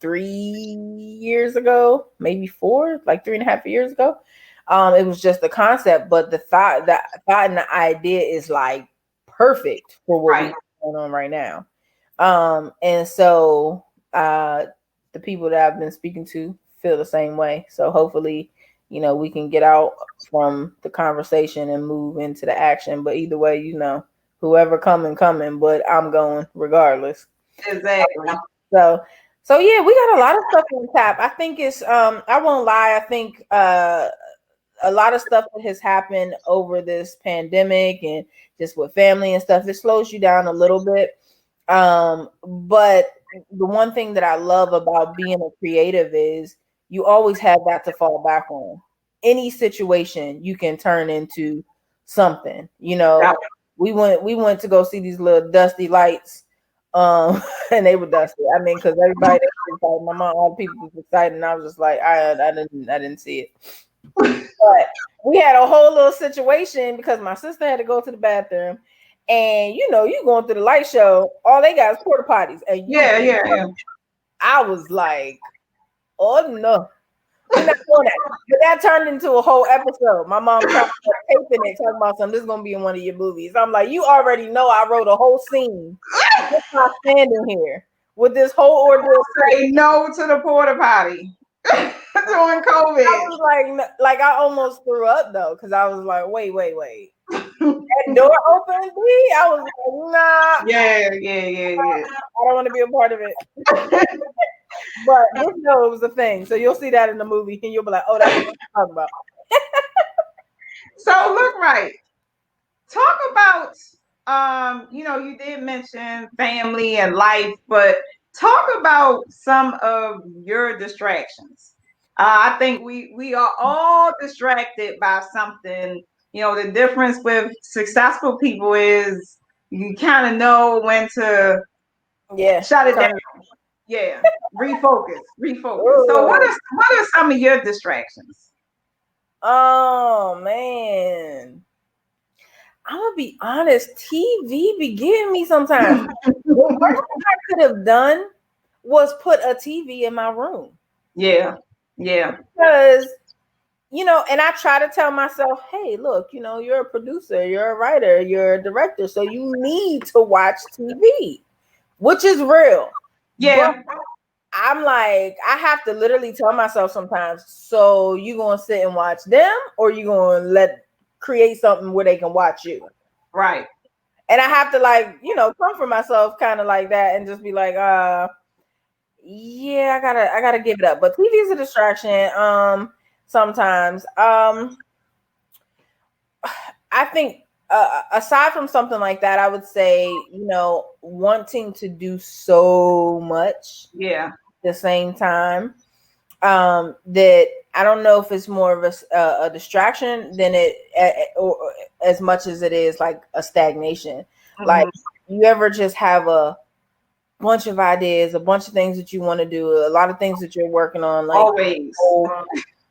3 years ago, maybe 4, like 3.5 years ago, it was just the concept, but the thought and the idea is like perfect for what we're going on right now. And so the people that I've been speaking to feel the same way. So hopefully, we can get out from the conversation and move into the action. But either way, whoever coming, but I'm going regardless. Exactly. So yeah, we got a lot of stuff on tap. I think it's I won't lie, I think a lot of stuff that has happened over this pandemic and just with family and stuff, it slows you down a little bit. But the one thing that I love about being a creative is you always have that to fall back on. Any situation you can turn into something. We went to go see these little dusty lights, and they were dusty. I mean, because everybody was excited. My mom, all the people was excited, and I was just like, I didn't see it. But we had a whole little situation because my sister had to go to the bathroom, and you going through the light show, all they got is porta potties, and I was like, oh no, we're not doing that. But that turned into a whole episode. My mom kept taping it, talking about something. This is gonna be in one of your movies. I'm like, you already know I wrote a whole scene. Just not standing here with this whole ordeal. Say no to the porta potty during COVID. I was like I almost threw up though, because I was like, wait. That door open, B? I was like, nah. Yeah. I don't want to be a part of it. But just know it was a thing. So you'll see that in the movie and you'll be like, oh, that's what I'm talking about. So look, right. Talk about you did mention family and life, but talk about some of your distractions. I think we are all distracted by something. The difference with successful people is you kind of know when to shut it down. Yeah, refocus. Ooh. So what are some of your distractions? Oh man, I'm gonna be honest. TV be getting me sometimes. The worst thing I could have done was put a TV in my room. Yeah. Because and I try to tell myself, hey, look, you're a producer, you're a writer, you're a director, so you need to watch TV. which is real. But Yeah, I'm like, I have to literally tell myself sometimes, so you gonna sit and watch them, or you gonna let create something where they can watch you? right. And I have to, like, comfort myself kind of like that and just be like, yeah, I gotta give it up. But TV is a distraction. Sometimes. I think aside from something like that, I would say, wanting to do so much Yeah, at the same time, that I don't know if it's more of a distraction than or as much as it is like a stagnation. Like, hmm, you ever just have a bunch of ideas, a bunch of things that you want to do, a lot of things that you're working on, like, always.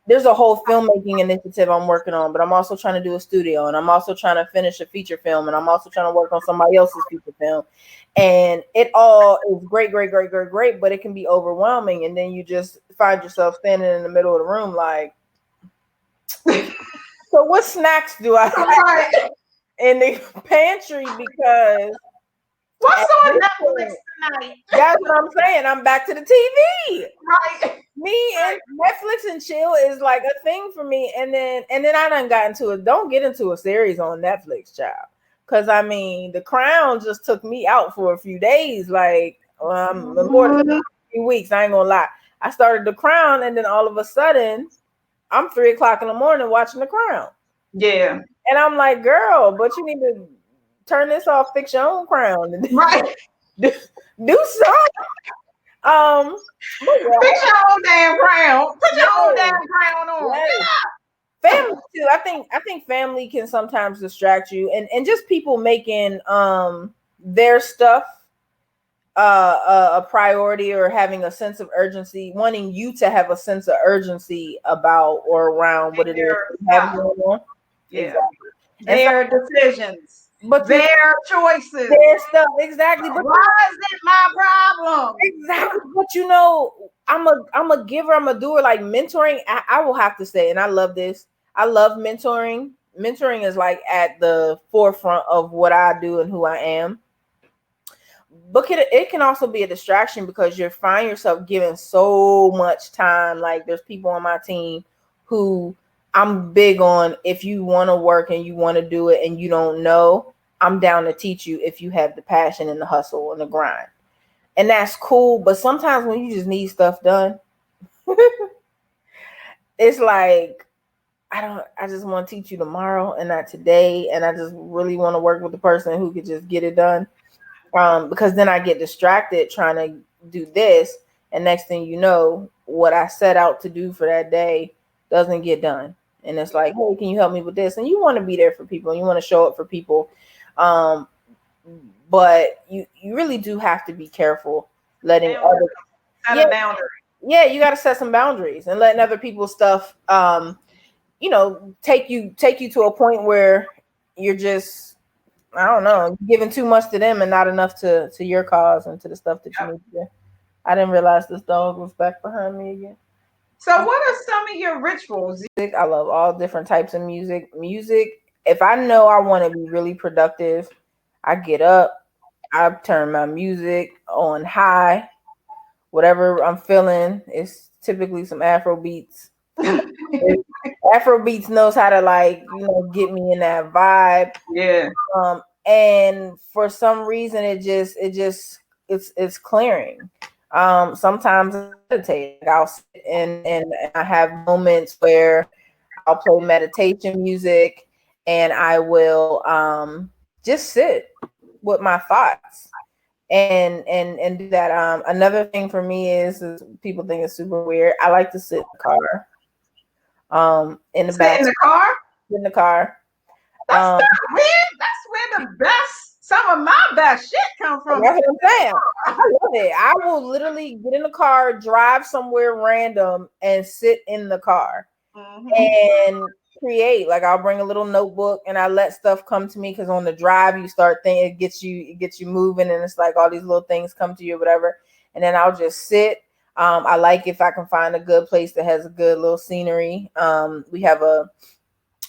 there's a whole filmmaking initiative I'm working on, but I'm also trying to do a studio, and I'm also trying to finish a feature film, and I'm also trying to work on somebody else's feature film. And it all is great, great, great, great, great, but it can be overwhelming. And then you just find yourself standing in the middle of the room like, so what snacks do I have Right. in the pantry? Because at What's on this Netflix point, tonight? that's what I'm saying. I'm back to the TV. Right. Me and Right. Netflix and chill is like a thing for me. And then I done got into it. Don't get into a series on Netflix, child. Cause I mean, The Crown just took me out for a few days, like, more than Mhm. a few weeks. I ain't gonna lie. I started The Crown, and then all of a sudden, I'm 3 o'clock in the morning watching The Crown, Yeah. and I'm like, girl, but you need to turn this off, fix your own crown, and Right. do, do something. But Fix your own damn crown. Put yeah, your own damn yes, crown on. yes. Family too. I think family can sometimes distract you, and just people making their stuff a priority, or having a sense of urgency, wanting you to have a sense of urgency about or around what it is Their you have stuff. going on. Yeah. Exactly. And so, Their decisions. but you Their choices. their stuff exactly. But Why is it my problem? exactly. But I'm a giver. I'm a doer. Like mentoring, I will have to say, and I love this. I love mentoring. Mentoring is like at the forefront of what I do and who I am. But it can also be a distraction because you find yourself giving so much time. Like, there's people on my team who I'm big on. If you want to work and you want to do it and you don't know, I'm down to teach you if you have the passion and the hustle and the grind. And that's cool. But sometimes when you just need stuff done, it's like, I just want to teach you tomorrow and not today. And I just really want to work with the person who could just get it done. Because then I get distracted trying to do this. And next thing you know, what I set out to do for that day doesn't get done. And it's like, hey, can you help me with this? And you want to be there for people and you want to show up for people. Um, but you really do have to be careful letting Boundary. other, Set yeah, a boundary. yeah, you got to set some boundaries and letting other people's stuff, take you to a point where you're just, I don't know, giving too much to them and not enough to your cause and to the stuff that you Yep. need to do. I didn't realize this dog was back behind me again. So, what are some of your rituals? I love all different types of music. If I know I want to be really productive, I get up, I turn my music on high, whatever I'm feeling. It's typically some Afro beats. Afro beats knows how to, like, get me in that vibe. Yeah. And for some reason it's clearing. Sometimes I meditate. Like, I'll sit and I have moments where I'll play meditation music, and I will just sit with my thoughts and do that. Another thing for me is people think it's super weird. I like to sit in the car, in the Sit back, in the car. in the car. That's um not weird. That's where the best, some of my best shit come from. That's Sitting what I'm saying. in I love it. I will literally get in the car, drive somewhere random, and sit in the car the car. Hmm. and create. Like, I'll bring a little notebook and I let stuff come to me, because on the drive you start thinking, it gets you moving, and it's like all these little things come to you, or whatever. And then I'll just sit. I like if I can find a good place that has a good little scenery. We have a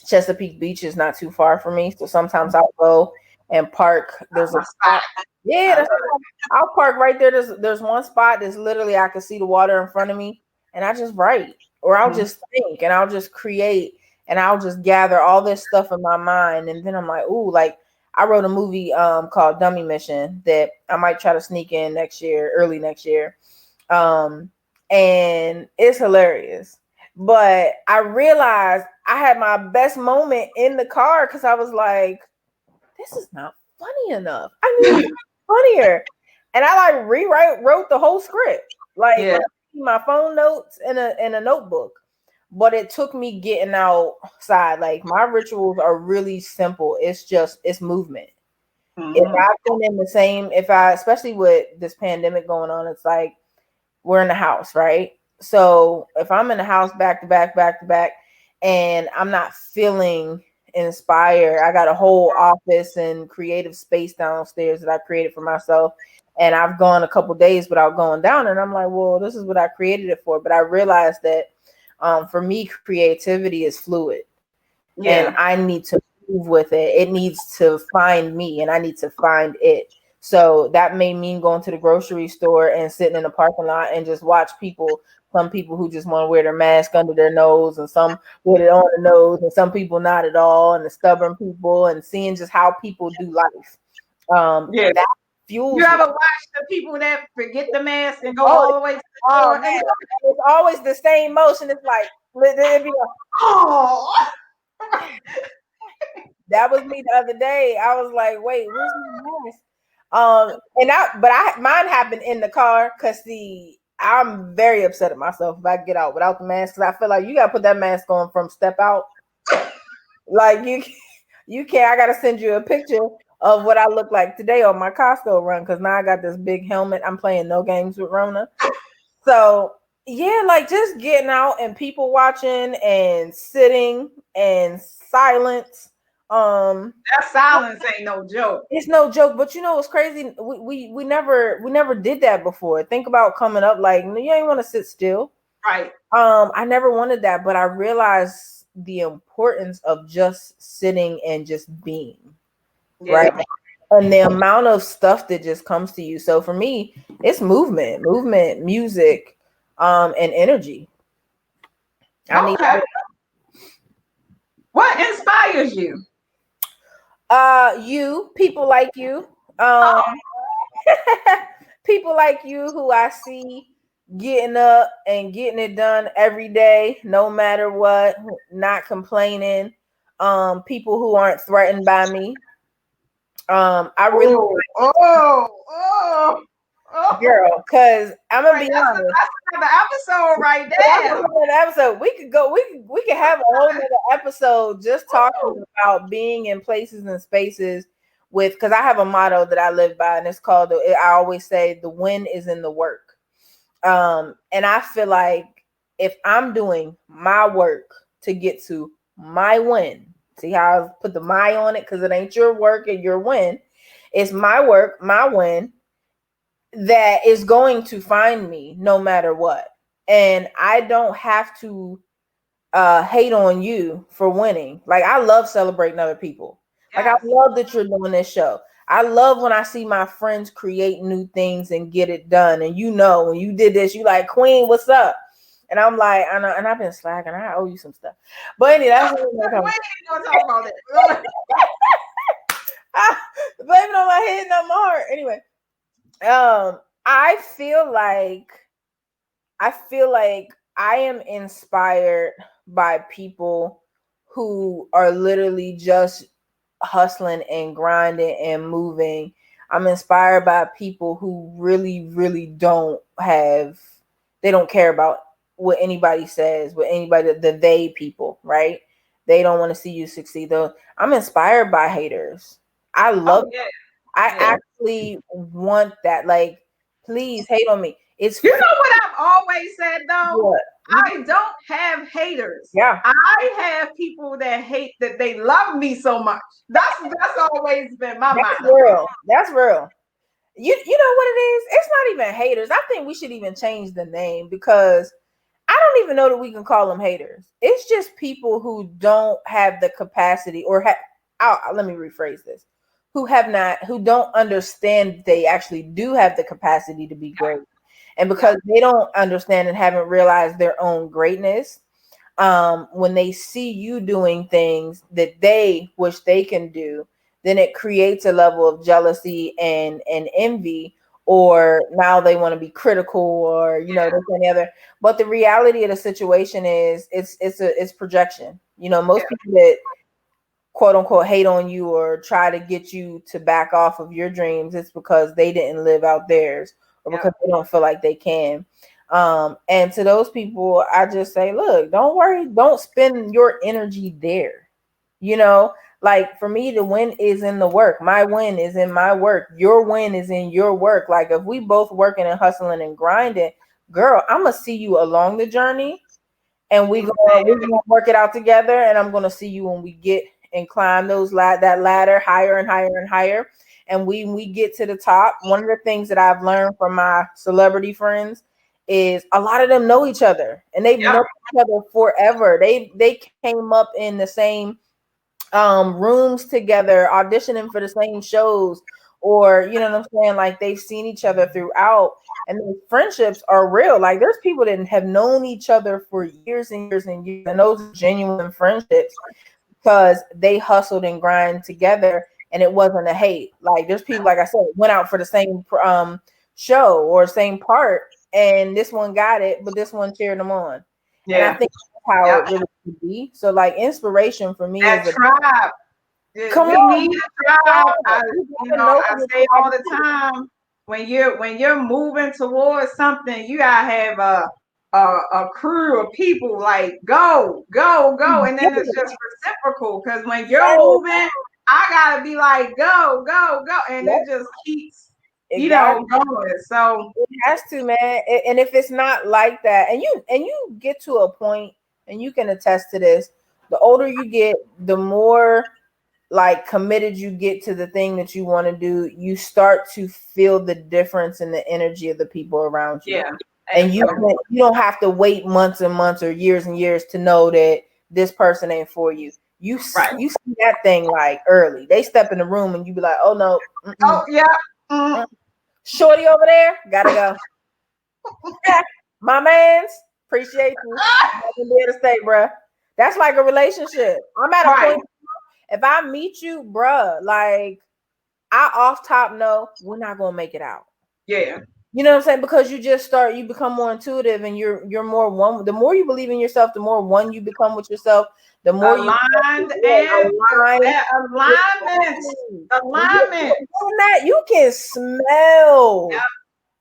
Chesapeake Beach is not too far from me, so sometimes I'll go and park. There's a My spot. spot. Yeah, I that's love I'll park right there. There's one spot that's literally I can see the water in front of me, and I just write, or I'll it. just think, and I'll just create, and I'll just gather all this stuff in my mind, and then I'm like, ooh, like I wrote a movie called Dummy Mission that I might try to sneak in next year, early next year, um, and it's hilarious. But I realized I had my best moment in the car because I was like, this is not funny enough. I need to be funnier. And I like wrote the whole script. Like Yeah. my phone notes in a notebook. But it took me getting outside. Like my rituals are really simple. It's movement. If Mm-hmm. I've been in the same, if I especially with this pandemic going on, it's like we're in the house, right? So if I'm in the house back to back, back to back, and I'm not feeling inspired, I got a whole office and creative space downstairs that I created for myself. And I've gone a couple days without going down, and I'm like, well, this is what I created it for. But I realized that for me, creativity is fluid, and Yeah. I need to move with it. It needs to find me, and I need to find it. So that may mean going to the grocery store and sitting in the parking lot and just watch people. Some people who just want to wear their mask under their nose, and some with it on the nose, and some people not at all, and the stubborn people, and seeing just how people do life. Yeah. That You fuels me. ever watch the people that forget the mask and go Oh, all the way to the oh door? man, it's always the same motion. It's like it'd be like, Oh, that was me the other day. I was like, wait, where's my mask? And mine happened in the car because I'm very upset at myself if I get out without the mask because I feel like you gotta put that mask on from step out. Like you can't. I gotta send you a picture of what I look like today on my Costco run because now I got this big helmet. I'm playing no games with Rona. So yeah, like just getting out and people watching and sitting and silence. that silence ain't no joke. It's no joke, but you know what's crazy? We never did that before. Think about coming up like you ain't want to sit still. Right. I never wanted that, but I realized the importance of just sitting and just being, right? Yeah. And the amount of stuff that just comes to you. So for me, it's movement, music, and energy. I need Okay. What inspires you? you, people like you. Oh, People like you who I see getting up and getting it done every day, no matter what, not complaining. People who aren't threatened by me. I really, oh, oh, oh, oh. girl, because I'm gonna Right, be honest. that's another episode right That's a there. whole nother episode. We could go. We could have a whole nother episode just talking about being in places and spaces with. Because I have a motto that I live by, and it's called. I always say the win is in the work. And I feel like if I'm doing my work to get to my win, see how I put the my on it because it ain't your work and your win. It's my work, my win that is going to find me no matter what. And I don't have to hate on you for winning. Like I love celebrating other people. Like I Yes. love that you're doing this show. I love when I see my friends create new things and get it done. And you know, when you did this, you like, Queen, what's up? And I'm like, I know, and I've been slacking. I owe you some stuff. But anyway, that's what We we're ain't talking gonna talk about that. about. Blame it on my head, not my heart. Anyway, I feel like I am inspired by people who are literally just hustling and grinding and moving. I'm inspired by people who really, really they don't care about what anybody says, what anybody, the they people, right? They don't want to see you succeed. Though I'm inspired by haters. I love, Oh yeah, I yeah. actually want that. Like, please hate on me. It's You know what I've always said though? what you, I don't have haters. yeah. I have people that hate that they love me so much. That's always been my That's motto. real. That's real. You know what it is? It's not even haters. I think we should even change the name because I don't even know that we can call them haters. It's just people who don't have the capacity or let me rephrase this. who don't understand they actually do have the capacity to be great. And Yeah. because they don't understand and haven't realized their own greatness, when they see you doing things that they wish they can do, then it creates a level of jealousy and envy, or now they want to be critical, or this and the other. But the reality of the situation is it's projection. Yeah. Most people that quote unquote hate on you or try to get you to back off of your dreams, it's because they didn't live out theirs, or Yeah. because they don't feel like they can. And to those people, I just say, look, don't worry, don't spend your energy there. you know like, for me, the win is in the work. My win is in my work. Your win is in your work. Like, if we both working and hustling and grinding, girl, I'm gonna see you along the journey, and we're gonna work it out together. And I'm gonna see you when we get and climb that ladder higher and higher and higher. And we get to the top. One of the things that I've learned from my celebrity friends is a lot of them know each other, and they've Yeah. known each other forever. They came up in the same rooms together, auditioning for the same shows, or what I'm saying, like, they've seen each other throughout, and those friendships are real. Like, there's people that have known each other for years and years and years, and those are genuine friendships because they hustled and grind together, and it wasn't a hate. Like, there's people, like I said, went out for the same show or same part, and this one got it, but this one cheered them on. And I Yeah. think that's how Yeah. it really should be. So, like, inspiration for me That is a tribe. come We need on, a tribe. you gotta know I who your say all tribe the is. time, when you're moving towards something, you gotta have a crew of people, like, go, go, go, and then it's just reciprocal. Because when you're Yes, moving, I gotta be like, go, go, go, and yes, it just keeps it got going. So it has to, man. And if it's not like that, and you get to a point, and you can attest to this, the older you get, the more like committed you get to the thing that you want to do, you start to feel the difference in the energy of the people around you. yeah, And absolutely, you don't have to wait months and months or years and years to know that this person ain't for you. right. You see that thing like early. They step in the room and you be like, oh no, Oh yeah, mm, shorty over there, gotta go. My man's, appreciate you. I'm gonna be able to stay, bruh. That's like a relationship. I'm at a right. point, if I meet you, bruh, like, I off top know we're not gonna make it out. Yeah, You know what I'm saying? Because you become more intuitive, and you're more one. The more you believe in yourself, the more one you become with yourself, the more you aligned and align. alignment, When you're alignment. doing that, you can smell Yep,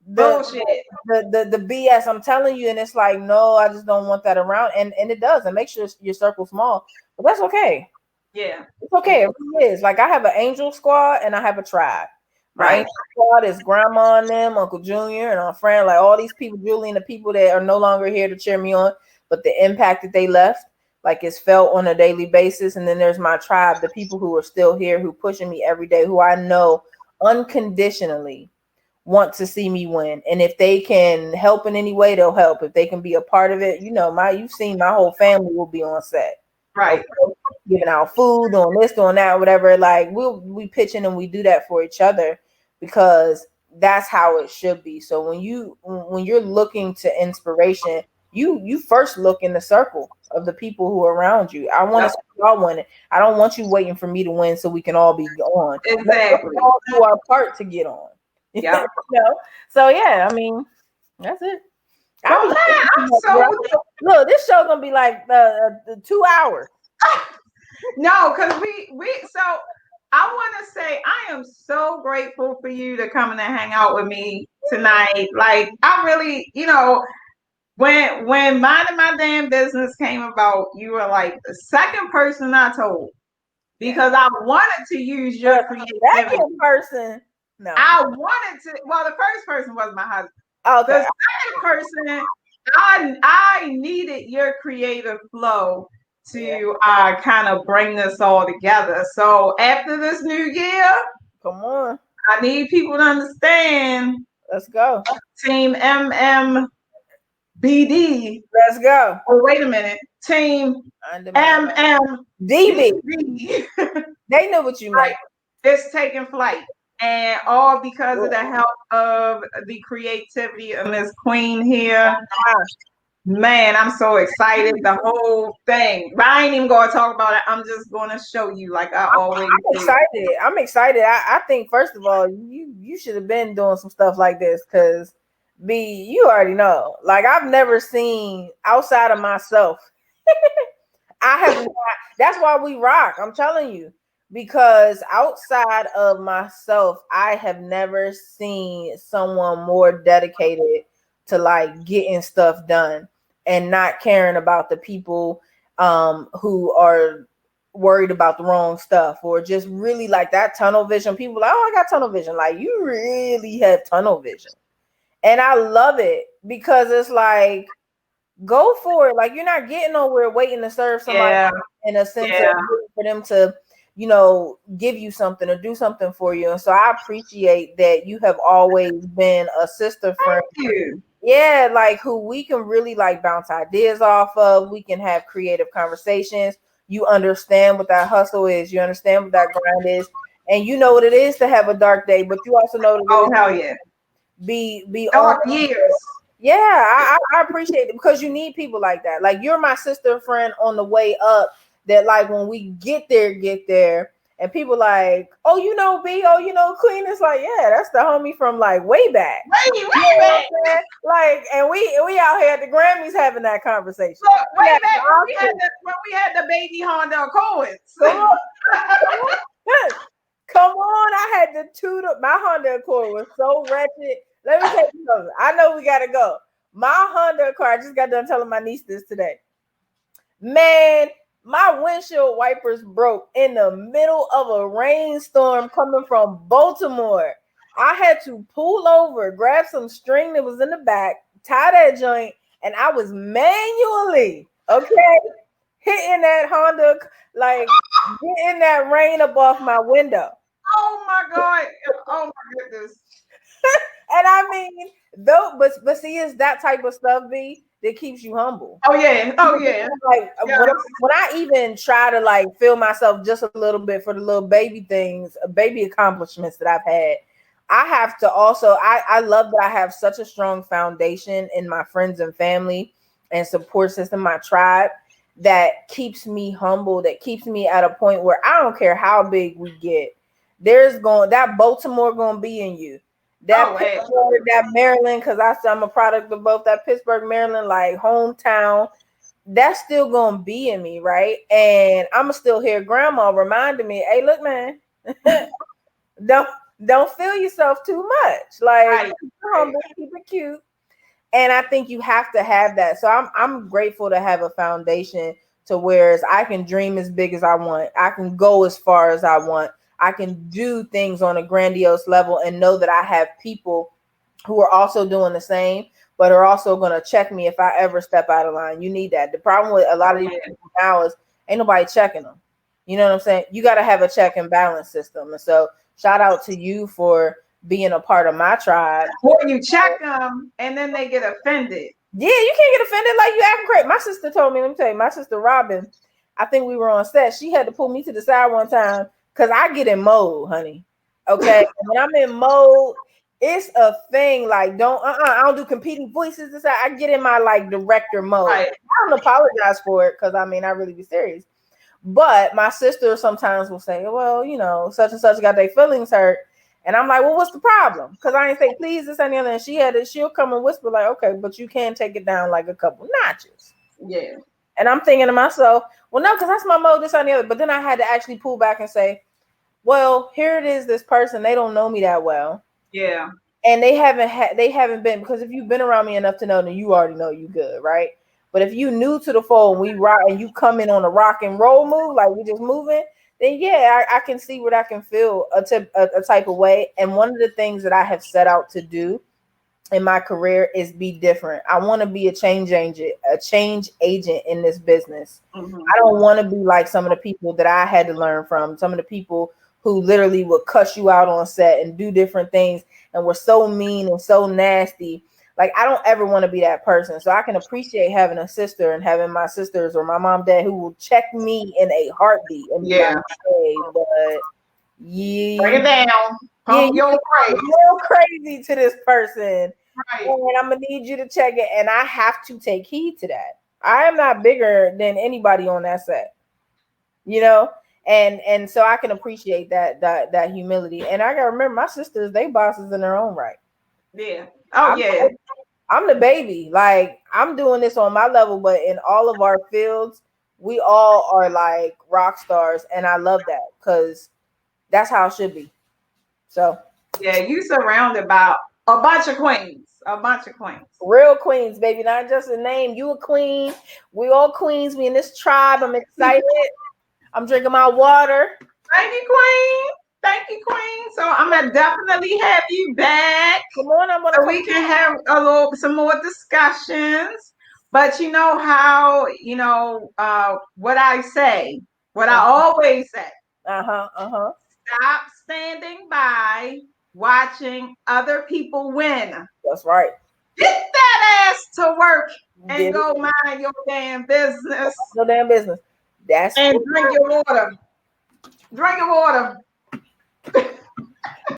the bullshit. the BS. I'm telling you, and it's like, no, I just don't want that around, and it does. It makes your circle small, but that's okay. Yeah, It's okay. It really is. Like, I have an angel squad and I have a tribe. My right, angel squad is grandma and them, Uncle Junior, and our friend, like all these people, Julie, and the people that are no longer here to cheer me on, but the impact that they left, like, is felt on a daily basis. And then there's my tribe, the people who are still here, who pushing me every day, who I know unconditionally want to see me win. And if they can help in any way, they'll help. If they can be a part of it, you've seen my whole family will be on set. right. Okay, giving out food, doing this, doing that, whatever. Like, we pitch in and we do that for each other, because that's how it should be. So when you're looking to inspiration, you first look in the circle of the people who are around you. I want to Yep, see y'all winning. I don't want you waiting for me to win so we can all be on. Let's exactly. all do our part to get on. you Yep. know? So yeah, I mean, that's it. I Well, be man, I'm bro. so Look, this show gonna be like 2 hours. no, because we so I want to say I am so grateful for you to come in and hang out with me tonight. Like, I really, when minding my damn business came about, you were like the second person I told, Yeah. because I wanted to use your The creativity. second person, no. I wanted to. Well, the first person was my husband. The Okay. second person, I needed your creative flow Yeah. to kind of bring this all together. So after this new year, Come on. I need people to understand Let's go. Team MMBD. Let's go. Oh, wait a minute. Team On demand. MMBD. DB. They know what you meant. it's taking flight. And all because of the help of the creativity of Miss Queen here. Man, I'm so excited. The whole thing. But I ain't even gonna talk about it. I'm just gonna show you like I always I'm do. excited. I'm excited. I think first of all, you should have been doing some stuff like this because B, you already know. Like I've never seen outside of myself. I have not. That's why we rock. I'm telling you. Because outside of myself, I have never seen someone more dedicated to like getting stuff done and not caring about the people who are worried about the wrong stuff or just really like that tunnel vision. People like, oh, I got tunnel vision. Like you really have tunnel vision. And I love it because it's like go for it. Like you're not getting nowhere waiting to serve somebody Yeah, in a sense of yeah. for them to, give you something or do something for you. And so I appreciate that you have always been a sister friend. Thank you. Yeah, like who we can really like bounce ideas off of. We can have creative conversations. You understand what that hustle is. You understand what that grind is. And you know what it is to have a dark day, but you also know what it Oh is hell yeah. be on. Dark years. Yeah, I appreciate it because you need people like that. Like you're my sister friend on the way up. That like when we get there, and people like, oh, B, oh, Queen. It's like, yeah, that's the homie from like way back. Way, You way know what back. I'm saying? Like, and we out here at the Grammys having that conversation. Look, way Yeah, back when we had the baby Honda Accords. come on, come on. I had to toot up. My Honda Accord was so wretched. Let me tell you something. I know we gotta go. My Honda Accord, I just got done telling my niece this today. Man, my windshield wipers broke in the middle of a rainstorm coming from Baltimore. I had to pull over, grab some string that was in the back, tie that joint, and I was manually, okay, hitting that Honda, like getting that rain up off my window. Oh my God. Oh my goodness. And I mean, though, but see, it's that type of stuff, B, that keeps you humble. Oh yeah. Oh yeah. Like Yes. when I even try to like feel myself just a little bit for the little baby things, baby accomplishments that I've had, I have to also I love that I have such a strong foundation in my friends and family and support system, my tribe, that keeps me humble, that keeps me at a point where I don't care how big we get. There's going that Baltimore gonna be in you. That Oh, Pittsburgh, that Maryland, because I'm a product of both that Pittsburgh, Maryland, like hometown, that's still gonna be in me, right? And I'ma still hear grandma reminding me, hey, look, man, don't don't feel yourself too much. Like right. keep it humble, keep it cute. And I think you have to have that. So I'm grateful to have a foundation to where I can dream as big as I want. I can go as far as I want. I can do things on a grandiose level and know that I have people who are also doing the same, but are also going to check me if I ever step out of line. You need that. The problem with a lot of these people now is ain't nobody checking them. You know what I'm saying? You got to have a check and balance system. And so shout out to you for being a part of my tribe. Or you check them and then they get offended. Yeah, you can't get offended like you acting crazy. My sister told me, let me tell you, my sister Robin, I think we were on set. She had to pull me to the side one time because I get in mode, honey. Okay. When I'm in mode, it's a thing. Like, I don't do competing voices. I get in my like director mode. Right. I don't apologize for it because I mean I really be serious. But my sister sometimes will say, well, such and such got their feelings hurt. And I'm like, well, what's the problem? Because I ain't say, please, this and the other. And she'll come and whisper, like, okay, but you can take it down like a couple notches. Yeah. And I'm thinking to myself, well, no, because that's my mode, this and the other. But then I had to actually pull back and say, well, here it is, this person, they don't know me that well. Yeah. And they haven't been, because if you've been around me enough to know, then you already know you good, right? But if you new to the fold and we rock and you come in on a rock and roll move, like we just moving, then yeah, I can see where that can feel a type of way. And one of the things that I have set out to do in my career is be different. I want to be a change agent in this business. Mm-hmm. I don't want to be like some of the people that I had to learn from, some of the people who literally would cuss you out on set and do different things and were so mean and so nasty. Like, I don't ever want to be that person. So I can appreciate having a sister and having my sisters or my mom, dad who will check me in a heartbeat and be like, hey, but Bring Yeah, it down. yeah, Pump you your are brakes. real crazy to this person. Right. And I'm gonna need you to check it. And I have to take heed to that. I am not bigger than anybody on that set, you know? And so I can appreciate that humility. And I gotta remember my sisters, they bosses in their own right. Yeah. Oh I'm yeah. I'm the baby. Like I'm doing this on my level, but in all of our fields, we all are like rock stars, and I love that because that's how it should be. So Yeah. You surrounded by a bunch of queens. A bunch of queens. real queens, baby, not just a name. You a queen. We all queens. We in this tribe. I'm excited. I'm drinking my water. Thank you, Queen. Thank you, Queen. So I'm gonna definitely have you back Come on, I'm gonna so come. we can have some more discussions. But you know how what I say, what I always say. Uh-huh. Uh-huh. Stop standing by watching other people win. That's right. Get that ass to work and Get it. go mind your damn business No damn business. That's and drink your water. Drink your water.